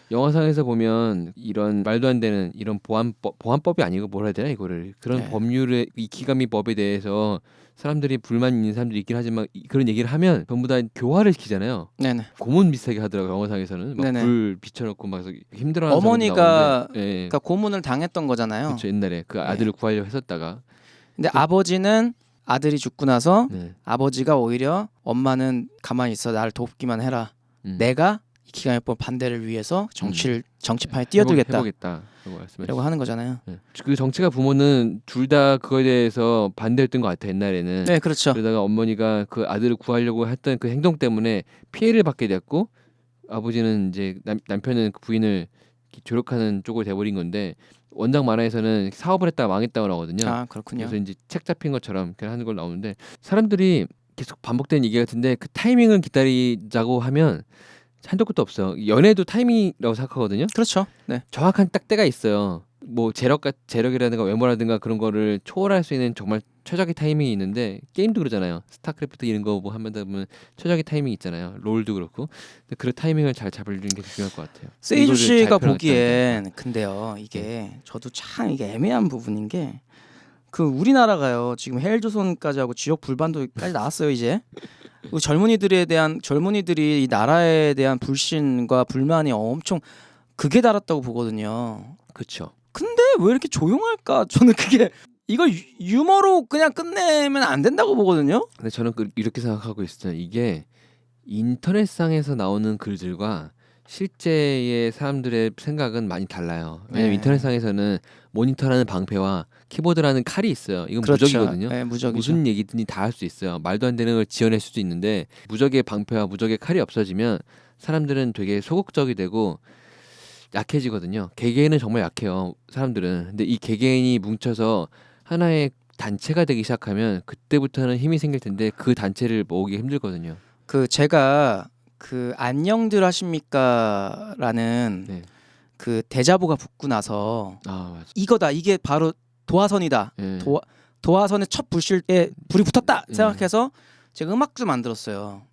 영화상에서 보면 이런 말도 안 되는 이런 보안법이 아니고 뭐라 해야 되나 이거를 그런 네. 법률의 이 기가미 법에 대해서 사람들이 불만 있는 사람들이 있긴 하지만 그런 얘기를 하면 전부 다 교화를 시키잖아요. 네네. 고문 비슷하게 하더라고요. 영화상에서는 막 네네. 불 비춰놓고 막 힘들어하는 어머니가 네. 그러니까 고문을 당했던 거잖아요. 그렇죠. 옛날에 그 아들을 구하려고 했었다가 근데 아버지는 아들이 죽고 나서 네. 아버지가 오히려 엄마는 가만히 있어, 나를 돕기만 해라. 내가 이 기가미법 반대를 위해서 정치판에 뛰어들겠다. 해보겠다라고 말씀하시죠. 하는 거잖아요. 네. 그 정치가 부모는 둘 다 그거에 대해서 반대했던 것 같아요. 옛날에는. 네, 그렇죠. 그러다가 어머니가 그 아들을 구하려고 했던 그 행동 때문에 피해를 받게 됐고 아버지는 이제 남편은 그 부인을 조력하는 쪽으로 돼버린 건데 원작 만화에서는 사업을 했다가 망했다고 나오거든요. 아, 그렇군요. 그래서 이제 책 잡힌 것처럼 그렇게 하는 걸 나오는데 사람들이 계속 반복되는 얘기 같은데 그 타이밍을 기다리자고 하면 한도 끝도 없어. 연애도 타이밍이라고 생각하거든요. 그렇죠. 네. 정확한 딱 때가 있어요. 뭐 재력이라든가 외모라든가 그런 거를 초월할 수 있는 정말 최적의 타이밍이 있는데 게임도 그러잖아요. 스타크래프트 이런 거 뭐 하다 보면 최적의 타이밍이 있잖아요. 롤도 그렇고. 근데 그 타이밍을 잘 잡으는 게 중요할 것 같아요. 세이주 이거를 씨가 잘 보기엔 근데요, 이게 저도 참 이게 애매한 부분인 게 그 우리나라가요 지금 헬조선까지 하고 지역 불반도까지 나왔어요 이제. 젊은이들이 이 나라에 대한 불신과 불만이 엄청 극에 달았다고 보거든요. 그렇죠. 근데 왜 이렇게 조용할까? 저는 그게 이걸 유머로 그냥 끝내면 안 된다고 보거든요. 근데 저는 이렇게 생각하고 있어요. 이게 인터넷상에서 나오는 글들과 실제의 사람들의 생각은 많이 달라요. 왜냐면 네. 인터넷상에서는 모니터라는 방패와 키보드라는 칼이 있어요. 이건 그렇죠. 무적이거든요. 네, 무적이죠. 무슨 얘기든지 다 할 수 있어요. 말도 안 되는 걸 지어낼 수도 있는데 무적의 방패와 무적의 칼이 없어지면 사람들은 되게 소극적이 되고 약해지거든요. 개개인은 정말 약해요. 사람들은. 근데 이 개개인이 뭉쳐서 하나의 단체가 되기 시작하면 그때부터는 힘이 생길 텐데 그 단체를 모으기 힘들거든요. 그 제가 그 안녕들 하십니까라는 네. 그 대자보가 붙고 나서 맞아. 이거다, 이게 바로 도화선이다. 네. 도화선의 첫 불실에 불이 붙었다 생각해서 제가 음악도 만들었어요.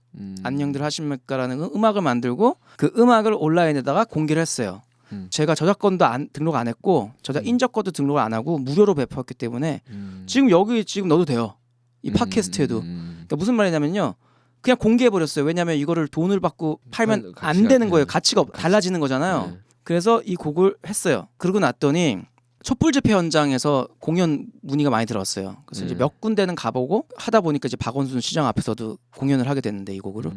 안녕들 하십니까라는 음악을 만들고 그 음악을 온라인에다가 공개를 했어요. 제가 저작권도 등록 안 했고 저작 인적권도 등록을 안 하고 무료로 배포했기 때문에 지금 넣어도 돼요. 이 팟캐스트에도. 그러니까 무슨 말이냐면요. 그냥 공개해 버렸어요. 왜냐하면 이거를 돈을 받고 팔면 안 되는 거예요. 가치가 달라지는 거잖아요. 네. 그래서 이 곡을 했어요. 그러고 났더니 촛불 집회 현장에서 공연 문의가 많이 들어왔어요. 그래서 이제 몇 군데는 가보고 하다 보니까 이제 박원순 시장 앞에서도 공연을 하게 됐는데 이 곡으로.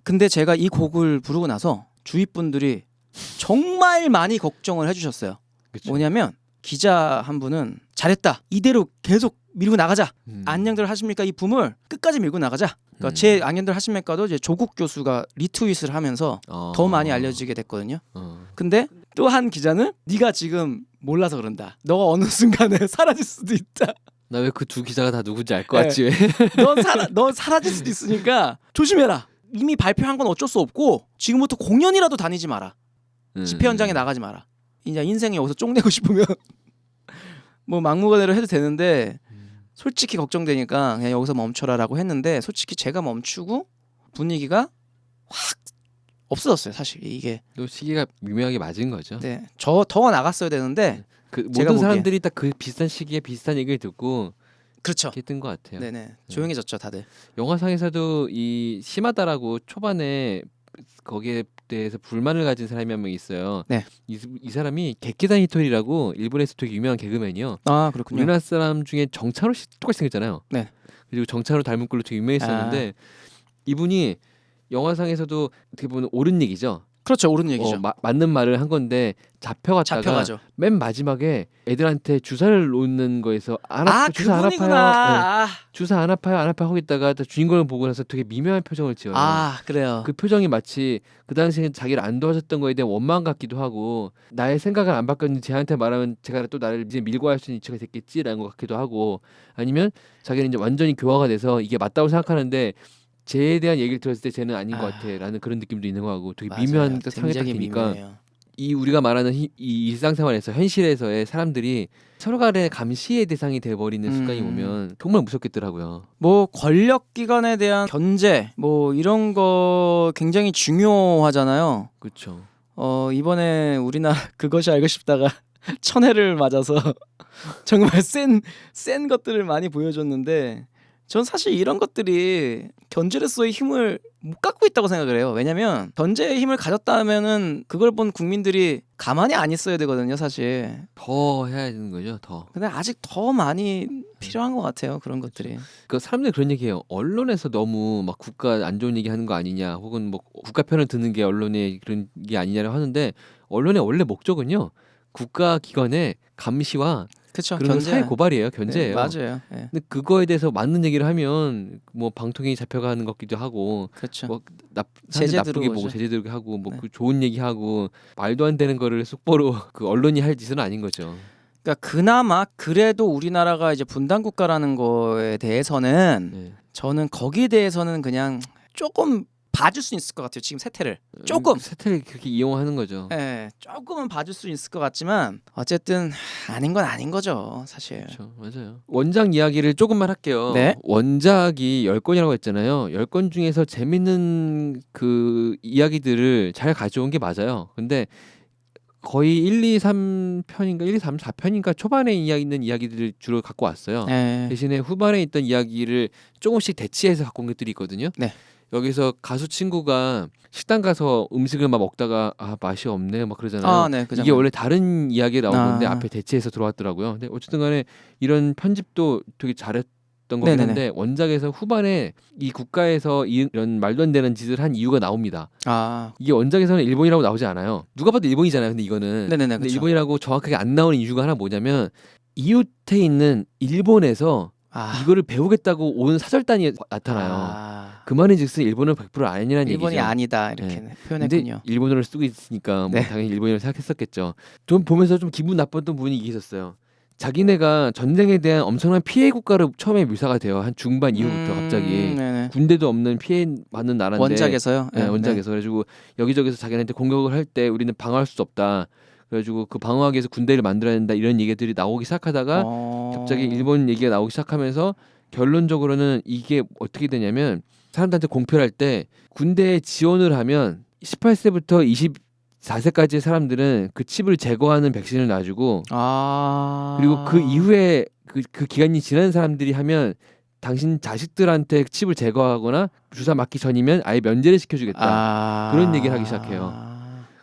근데 제가 이 곡을 부르고 나서 주위 분들이 정말 많이 걱정을 해주셨어요. 그쵸. 뭐냐면 기자 한 분은 잘했다. 이대로 계속 밀고 나가자. 안녕들 하십니까? 이 붐을 끝까지 밀고 나가자. 그러니까 제 안녕들 하십니까도 이제 조국 교수가 리트윗을 하면서 더 많이 알려지게 됐거든요. 근데 또 한 기자는 네가 지금 몰라서 그런다. 너가 어느 순간에 사라질 수도 있다. 나 왜 그 두 기자가 다 누군지 알 것 같지? 왜? 넌 사라질 수도 있으니까 조심해라. 이미 발표한 건 어쩔 수 없고 지금부터 공연이라도 다니지 마라. 집회 현장에 나가지 마라. 이제 인생에 여기서 쪽내고 싶으면 뭐 막무가내로 해도 되는데 솔직히 걱정되니까 그냥 여기서 멈춰라라고 했는데 솔직히 제가 멈추고 분위기가 확 없어졌어요. 사실 이게 또 시기가 미묘하게 맞은 거죠. 네, 저 더 나갔어야 되는데 그 제가 모든 사람들이 딱 그 비슷한 시기에 비슷한 얘기를 듣고 그렇죠. 이렇게 뜬 것 같아요. 네네 조용해졌죠 다들. 영화상에서도 이 심하다라고 초반에 거기에 대해서 불만을 가진 사람이 한 명 있어요. 네. 이 사람이 객기단 히토리라고 일본에서 되게 유명한 개그맨이요. 아 그렇군요. 우리나라 사람 중에 정찬호 씨 똑같이 생겼잖아요. 네. 그리고 정찬호 닮은 꼴로 되게 유명했었는데 이분이 영화상에서도 어떻게 보면 옳은 얘기죠. 그렇죠, 옳은 얘기죠. 맞는 말을 한 건데 잡혀갔다가 잡혀가죠. 맨 마지막에 애들한테 주사를 놓는 거에서 주사 안 그분이구나. 아파요. 네. 주사 안 아파요, 안 아파요 하고 있다가 주인공을 보고 나서 되게 미묘한 표정을 지어요. 그래요. 그 표정이 마치 그 당시에 자기를 안 도와줬던 거에 대한 원망 같기도 하고 나의 생각을 안 바꿨는지 쟤한테 말하면 제가 또 나를 이제 밀고 할 수 있는 위치가 됐겠지라는 것 같기도 하고 아니면 자기는 이제 완전히 교화가 돼서 이게 맞다고 생각하는데 쟤에 대한 얘기를 들었을 때 쟤는 아닌 것 같아라는 그런 느낌도 있는 거 같고 되게 미묘한 상황이 딱 되니까 이 우리가 말하는 이 일상생활에서 현실에서의 사람들이 서로 간의 감시의 대상이 돼버리는 순간이 오면 정말 무섭겠더라고요. 뭐 권력기관에 대한 견제 뭐 이런 거 굉장히 중요하잖아요. 그렇죠. 이번에 우리나라 그것이 알고 싶다가 천회를 맞아서 정말 센 것들을 많이 보여줬는데 전 사실 이런 것들이 견제로서의 힘을 못 갖고 있다고 생각을 해요. 왜냐면 견제의 힘을 가졌다면은 그걸 본 국민들이 가만히 안 있어야 되거든요, 사실. 더 해야 되는 거죠, 더. 근데 아직 더 많이 필요한 것 같아요, 그런 것들이. 그 사람들이 그런 얘기해요. 언론에서 너무 막 국가 안 좋은 얘기하는 거 아니냐, 혹은 뭐 국가 편을 드는 게 언론의 그런 게 아니냐라고 하는데 언론의 원래 목적은요, 국가 기관의 감시와 그쵸, 그런 견제. 사회 고발이에요, 견제예요. 네, 맞아요. 네. 근데 그거에 대해서 맞는 얘기를 하면 뭐 방통위 잡혀가는 것 같기도 하고, 그렇죠. 뭐 제재 나쁘게 들어오죠. 보고 제재 들게 하고, 뭐 네. 그 좋은 얘기하고 말도 안 되는 거를 속보로 그 언론이 할 짓은 아닌 거죠. 그러니까 그나마 그래도 우리나라가 이제 분단 국가라는 거에 대해서는 네. 저는 거기에 대해서는 그냥 조금 봐줄 수 있을 것 같아요. 지금 세태를 조금. 세태를 그렇게 이용하는 거죠. 네, 조금은 봐줄 수 있을 것 같지만 어쨌든 아닌 건 아닌 거죠, 사실. 그렇죠, 맞아요. 원작 이야기를 조금만 할게요. 네. 원작이 10권이라고 했잖아요. 10권 중에서 재밌는 그 이야기들을 잘 가져온 게 맞아요. 근데 거의 1, 2, 3편인가 1, 2, 3, 4편인가 초반에 있는 이야기들을 주로 갖고 왔어요. 네. 대신에 후반에 있던 이야기를 조금씩 대치해서 갖고 온 것들이 있거든요. 네. 여기서 가수 친구가 식당 가서 음식을 막 먹다가 맛이 없네 막 그러잖아요. 네, 그 이게 장면. 원래 다른 이야기에 나온 건데 아. 앞에 대체해서 들어왔더라고요. 근데 어쨌든 간에 이런 편집도 되게 잘했던 거긴 네네네. 한데 원작에서 후반에 이 국가에서 이런 말도 안 되는 짓을 한 이유가 나옵니다. 이게 원작에서는 일본이라고 나오지 않아요. 누가 봐도 일본이잖아요. 근데 이거는 네네네, 근데 그쵸. 일본이라고 정확하게 안 나오는 이유가 하나 뭐냐면 이웃에 있는 일본에서 이거를 배우겠다고 온 사절단이 나타나요. 그 말인즉슨 일본은 100% 아니라는 일본이 얘기죠. 아니다 이렇게 근데 표현했군요. 일본어를 쓰고 있으니까 뭐 네. 당연히 일본어를 생각했었겠죠. 좀 보면서 좀 기분 나빴던 부분이 이게 있었어요. 자기네가 전쟁에 대한 엄청난 피해 국가로 처음에 묘사가 돼요. 한 중반 이후부터 갑자기 네네. 군대도 없는 피해 받는 나라인데 원작에서요. 네, 원작에서 그래가지고 여기저기서 자기네한테 공격을 할 때 우리는 방어할 수 없다. 그래가지고 그 방어하기 위해서 군대를 만들어야 된다 이런 얘기들이 나오기 시작하다가 갑자기 일본 얘기가 나오기 시작하면서 결론적으로는 이게 어떻게 되냐면 사람들한테 공표를 할 때 군대에 지원을 하면 18세부터 24세까지의 사람들은 그 칩을 제거하는 백신을 놔주고 그리고 그 이후에 그 기간이 지난 사람들이 하면 당신 자식들한테 칩을 제거하거나 주사 맞기 전이면 아예 면제를 시켜주겠다. 그런 얘기를 하기 시작해요.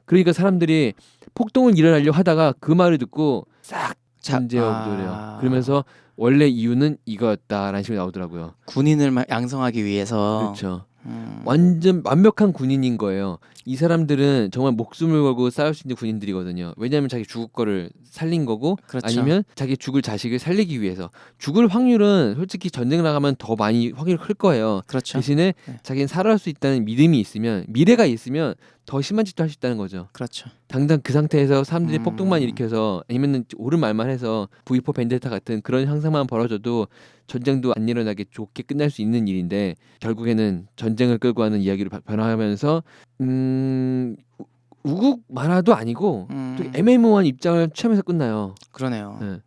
그러니까 사람들이 폭동을 일어나려고 하다가 그 말을 듣고 싹 잠재워버려요. 그러면서 원래 이유는 이거였다라는 식으로 나오더라고요. 군인을 양성하기 위해서. 그렇죠. 완전 완벽한 군인인 거예요. 이 사람들은 정말 목숨을 걸고 싸울 수 있는 군인들이거든요. 왜냐하면 자기 죽을 거를 살린 거고 그렇죠. 아니면 자기 죽을 자식을 살리기 위해서. 죽을 확률은 솔직히 전쟁 나가면 더 많이 확률이 클 거예요. 그렇죠. 대신에 네. 자기는 살아갈 수 있다는 믿음이 있으면 미래가 있으면 더 심한 짓도 할 수 있다는 거죠. 그렇죠. 당장 그 상태에서 사람들이 폭동만 일으켜서 아니면 옳은 말만 해서 V4 벤데타 같은 그런 형상만 벌어져도 전쟁도 안 일어나게 좋게 끝날 수 있는 일인데 결국에는 전쟁을 끌고 하는 이야기로 변화하면서 우국 만화도 아니고 되게 애매모호한 입장을 취하면서 끝나요. 그러네요. 네.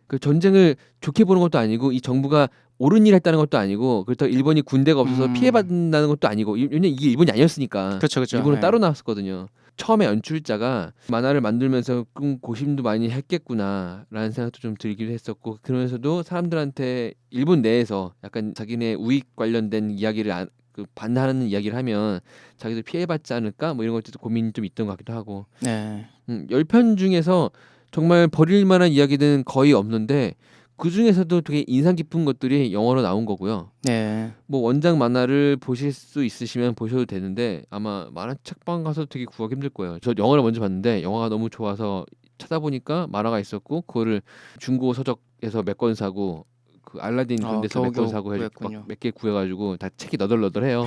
그 전쟁을 좋게 보는 것도 아니고 이 정부가 옳은 일 했다는 것도 아니고 그렇다고 일본이 군대가 없어서 피해받는다는 것도 아니고 왜냐면 이게 일본이 아니었으니까. 그렇죠, 그렇죠. 일본은 네. 따로 나왔었거든요. 처음에 연출자가 만화를 만들면서 고심도 많이 했겠구나라는 생각도 좀 들기도 했었고 그러면서도 사람들한테 일본 내에서 약간 자기네 우익 관련된 이야기를 반대하는 이야기를 하면 자기도 피해받지 않을까 뭐 이런 것들도 고민이 좀 있던 것 같기도 하고. 네. 10편 중에서 정말 버릴 만한 이야기는 거의 없는데 그 중에서도 되게 인상 깊은 것들이 영어로 나온 거고요. 네. 뭐 원작 만화를 보실 수 있으시면 보셔도 되는데 아마 만화책방 가서 되게 구하기 힘들 거예요. 저 영화를 먼저 봤는데 영화가 너무 좋아서 찾아보니까 만화가 있었고 그거를 중고 서적에서 몇 권 사고 그 알라딘 그런 데서 몇 권 사고 해서 몇 개 구해가지고 다 책이 너덜너덜해요.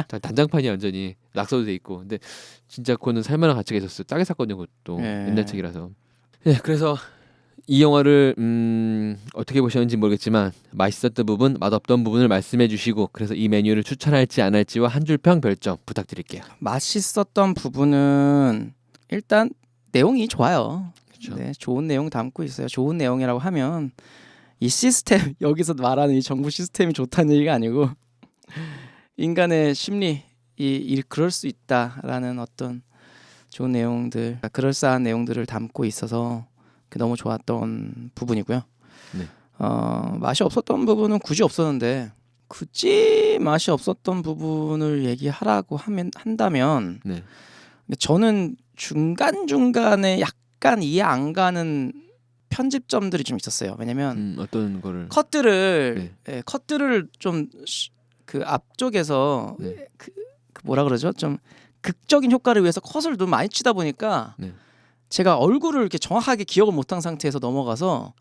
다 단장판이 완전히 낙서도 돼 있고 근데 진짜 그거는 살만한 가치가 있었어요. 싸게 샀거든요. 그것도 네. 옛날 책이라서. 네, 그래서 이 영화를 어떻게 보셨는지 모르겠지만 맛있었던 부분, 맛없던 부분을 말씀해 주시고 그래서 이 메뉴를 추천할지 안 할지와 한 줄 평 별점 부탁드릴게요. 맛있었던 부분은 일단 내용이 좋아요. 그렇죠. 네, 좋은 내용 담고 있어요. 좋은 내용이라고 하면 이 시스템 여기서 말하는 이 정부 시스템이 좋다는 얘기가 아니고 인간의 심리 그럴 수 있다라는 어떤 좋은 내용들, 그럴싸한 내용들을 담고 있어서 너무 좋았던 부분이고요. 네. 맛이 없었던 부분은 굳이 없었는데 굳이 맛이 없었던 부분을 얘기하라고 한다면 네. 저는 중간중간에 약간 이해 안 가는 편집점들이 좀 있었어요. 왜냐면 어떤 거를 컷들을 좀 그 앞쪽에서 네. 그 뭐라 그러죠? 좀 극적인 효과를 위해서 컷을 좀 많이 치다 보니까 네. 제가 얼굴을 이렇게 정확하게 기억을 못한 상태에서 넘어가서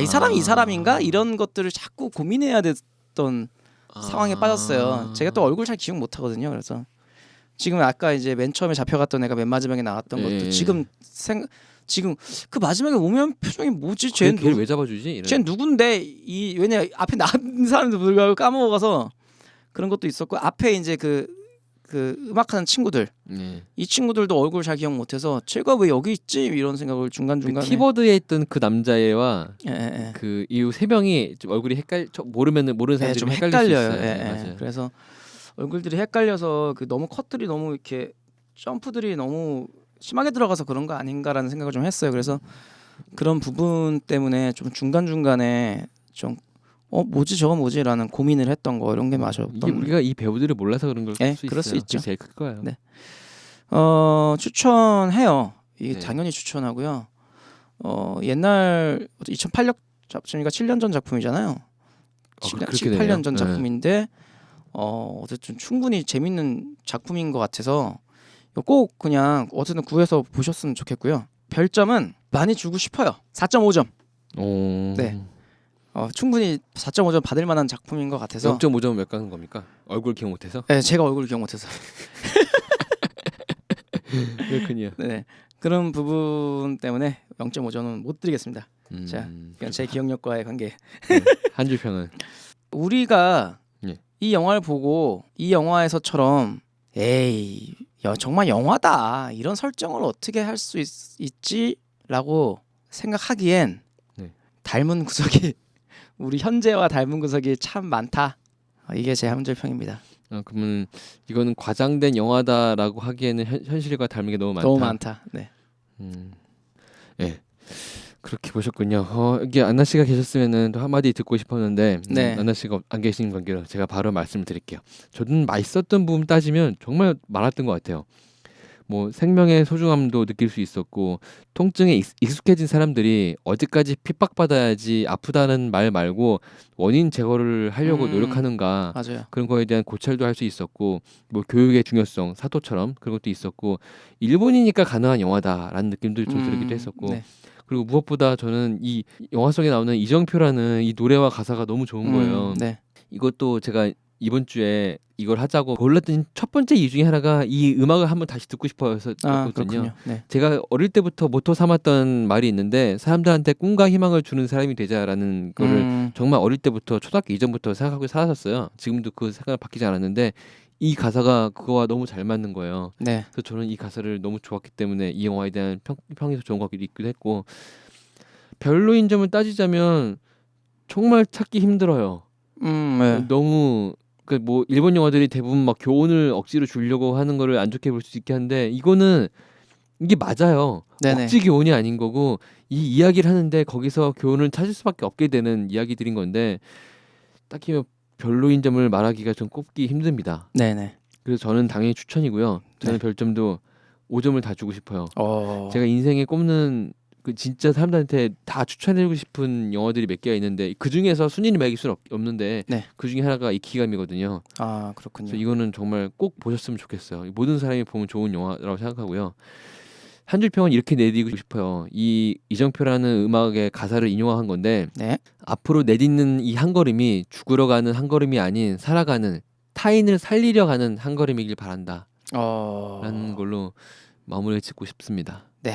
이 사람이 이 사람인가 이런 것들을 자꾸 고민해야 됐던 상황에 빠졌어요. 제가 또 얼굴 잘 기억 못하거든요. 그래서 지금 아까 이제 맨 처음에 잡혀갔던 애가 맨 마지막에 나왔던 것도 지금 그 마지막에 오면 표정이 뭐지? 걔를 왜 잡아주지? 쟤 누군데? 왜냐 앞에 나온 사람도 불구하고 까먹어서 그런 것도 있었고 앞에 이제 그 음악하는 친구들 이 친구들도 얼굴 잘 기억 못해서 제가 왜 여기 있지 이런 생각을 중간중간에 그 키보드에 있던 그 남자애와 그 이후 세 명이 좀 얼굴이 모르는 사람들이 좀 헷갈릴 수 헷갈려요. 있어요. 맞아요. 그래서 얼굴들이 헷갈려서 너무 컷들이 너무 이렇게 점프들이 너무 심하게 들어가서 그런 거 아닌가라는 생각을 좀 했어요. 그래서 그런 부분 때문에 좀 중간중간에 좀 뭐지 저거 뭐지라는 고민을 했던 거 이런 게 맛없던 이게 우리가 이 배우들을 몰라서 그런 걸 수 그럴 수 있어요. 있죠. 그게 제일 클 거예요. 네. 추천해요. 이게 네. 당연히 추천하고요. 옛날 2008년 작품이니까 7년 전 작품이잖아요. 8년 전 작품인데 어쨌든 충분히 재밌는 작품인 것 같아서 꼭 그냥 어쨌든 구해서 보셨으면 좋겠고요. 별점은 많이 주고 싶어요. 4.5점. 네. 충분히 4.5점 받을 만한 작품인 것 같아서 0.5점 몇 가는 겁니까? 얼굴 기억 못해서? 네, 제가 얼굴 기억 못해서 그렇군요. 네, 그런 부분 때문에 0.5점은 못 드리겠습니다. 자, 이건 제 기억력과의 관계. 한 줄 평은 우리가 예. 이 영화를 보고 이 영화에서처럼 정말 영화다 이런 설정을 어떻게 할 수 있지라고 생각하기엔 닮은 구석이 우리 현재와 닮은 구석이 참 많다. 이게 제 한 줄 평입니다. 그러면 이거는 과장된 영화다라고 하기에는 현실과 닮은 게 너무 많다. 너무 많다. 네. 예. 그렇게 그렇게 보셨군요. 이게 안나 씨가 계셨으면은 또 한마디 듣고 싶었는데 네. 안나 씨가 안 계신 관계로 제가 바로 말씀을 드릴게요. 저는 맛있었던 부분 따지면 정말 많았던 것 같아요. 뭐 생명의 소중함도 느낄 수 있었고 통증에 익숙해진 사람들이 어디까지 핍박받아야지 아프다는 말 말고 원인 제거를 하려고 노력하는가 맞아요. 그런 거에 대한 고찰도 할 수 있었고 뭐 교육의 중요성 사도처럼 그런 것도 있었고 일본이니까 가능한 영화다라는 느낌도 좀 들기도 했었고 네. 그리고 무엇보다 저는 이 영화 속에 나오는 이정표라는 이 노래와 가사가 너무 좋은 거예요. 네. 이것도 제가 이번 주에 이걸 하자고 골랐던 첫 번째 이유 중에 하나가 이 음악을 한번 다시 듣고 싶어서였거든요. 그렇군요. 네. 제가 어릴 때부터 모토 삼았던 말이 있는데 사람들한테 꿈과 희망을 주는 사람이 되자라는 거를 정말 어릴 때부터 초등학교 이전부터 생각하고 살았었어요. 지금도 그 생각을 바뀌지 않았는데 이 가사가 그거와 너무 잘 맞는 거예요. 네. 그래서 저는 이 가사를 너무 좋았기 때문에 이 영화에 대한 평이 더 좋은 것 같기도 했고 별로인 점을 따지자면 정말 찾기 힘들어요. 네. 너무 그 뭐 일본 영화들이 대부분 막 교훈을 억지로 주려고 하는 거를 안 좋게 볼 수 있게 한데 이거는 이게 맞아요. 네네. 억지 교훈이 아닌 거고 이 이야기를 하는데 거기서 교훈을 찾을 수밖에 없게 되는 이야기들인 건데 딱히 뭐 별로인 점을 말하기가 좀 꼽기 힘듭니다. 네네. 그래서 저는 당연히 추천이고요. 저는 네. 별점도 5점을 다 주고 싶어요. 어. 제가 인생에 꼽는 그 진짜 사람들한테 다 추천해주고 싶은 영화들이 몇 개가 있는데 그 중에서 순위를 매길 수는 없는데 네. 그 중에 하나가 이키가미거든요. 아, 그렇군요. 그래서 이거는 정말 꼭 보셨으면 좋겠어요. 모든 사람이 보면 좋은 영화라고 생각하고요. 한 줄 평은 이렇게 내드리고 싶어요. 이 이정표라는 음악의 가사를 인용한 건데 네. 앞으로 내딛는 이 한 걸음이 죽으러 가는 한 걸음이 아닌 살아가는 타인을 살리려 가는 한 걸음이길 바란다. 라는 걸로 마무리를 짓고 싶습니다. 네.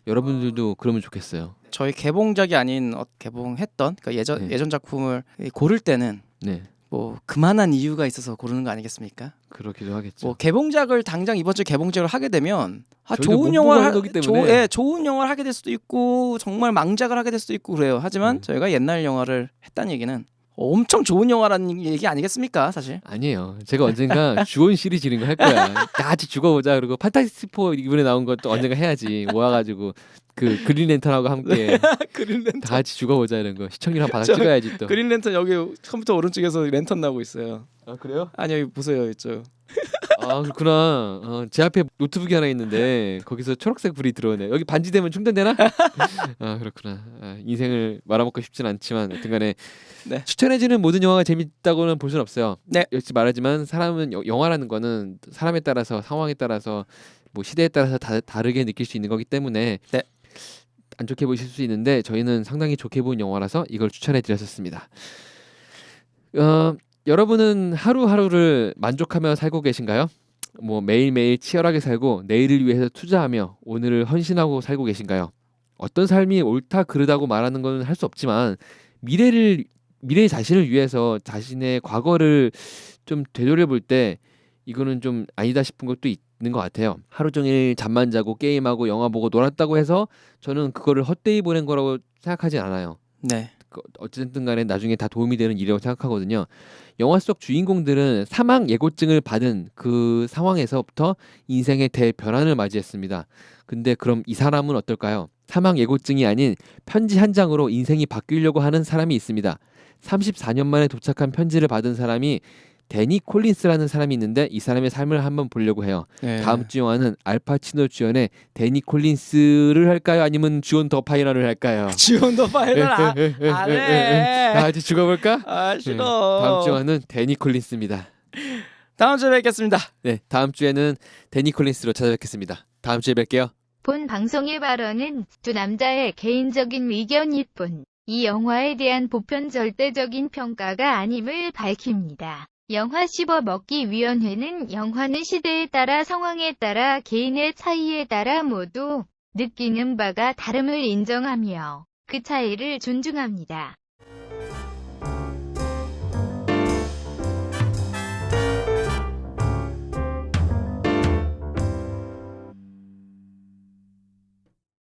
여러분들도 그러면 좋겠어요. 저희 개봉작이 아닌 개봉했던 그러니까 예전 작품을 고를 때는 네. 뭐 그만한 이유가 있어서 고르는 거 아니겠습니까? 그렇기도 하겠죠. 뭐 개봉작을 당장 이번 주에 개봉작을 하게 되면 저희도 못 좋은 보고 영화를 하는 거기 때문에. 좋은 영화를 하게 될 수도 있고 정말 망작을 하게 될 수도 있고 그래요. 하지만 저희가 옛날 영화를 했다는 얘기는 엄청 좋은 영화라는 얘기 아니겠습니까, 사실? 아니에요. 제가 언젠가 주온 시리즈 이런 거 할 거야. 다 같이 죽어보자. 그리고 판타스틱 4 이번에 나온 것도 언젠가 해야지. 모아가지고 그 그린랜턴하고 함께 그린랜턴. 다 같이 죽어보자 이런 거. 시청률 한 바닥 찍어야지 또. 그린랜턴 여기 컴퓨터 오른쪽에서 랜턴 나오고 있어요. 아 그래요? 아니 여기 보세요, 이쪽. 아 그렇구나. 제 앞에 노트북이 하나 있는데 거기서 초록색 불이 들어오네. 여기 반지 되면 충전되나? 아 그렇구나. 인생을 말아먹고 싶진 않지만 여튼간에 네. 추천해주는 모든 영화가 재밌다고는 볼 수는 없어요. 네. 역시 말하지만 사람은 영화라는 거는 사람에 따라서 상황에 따라서 뭐 시대에 따라서 다르게 느낄 수 있는 거기 때문에 네. 안 좋게 보실 수 있는데 저희는 상당히 좋게 본 영화라서 이걸 추천해 드렸었습니다. 여러분은 하루하루를 만족하며 살고 계신가요? 뭐 매일매일 치열하게 살고 내일을 위해서 투자하며 오늘을 헌신하고 살고 계신가요? 어떤 삶이 옳다 그르다고 말하는 건 할 수 없지만 미래 자신을 위해서 자신의 과거를 좀 되돌아볼 때 이거는 좀 아니다 싶은 것도 있는 것 같아요. 하루 종일 잠만 자고 게임하고 영화 보고 놀았다고 해서 저는 그거를 헛되이 보낸 거라고 생각하진 않아요. 네. 어쨌든 간에 나중에 다 도움이 되는 일이라고 생각하거든요. 영화 속 주인공들은 사망 예고증을 받은 그 상황에서부터 인생의 대변환을 맞이했습니다. 근데 그럼 이 사람은 어떨까요? 사망 예고증이 아닌 편지 한 장으로 인생이 바뀌려고 하는 사람이 있습니다. 34년 만에 도착한 편지를 받은 사람이 데니 콜린스라는 사람이 있는데 이 사람의 삶을 한번 보려고 해요. 네. 다음 주 영화는 알파치노 주연의 데니 콜린스를 할까요? 아니면 주온 더 파이널을 할까요? 지원 더 파이널 안 해. 다 같이 죽어볼까? 아 싫어. 다음 주 영화는 데니 콜린스입니다. 다음 주에 뵙겠습니다. 네, 다음 주에는 데니 콜린스로 찾아뵙겠습니다. 다음 주에 뵐게요. 본 방송의 발언은 두 남자의 개인적인 의견일 뿐, 이 영화에 대한 보편 절대적인 평가가 아님을 밝힙니다. 영화 씹어먹기위원회는 영화는 시대에 따라 상황에 따라 개인의 차이에 따라 모두 느끼는 바가 다름을 인정하며 그 차이를 존중합니다.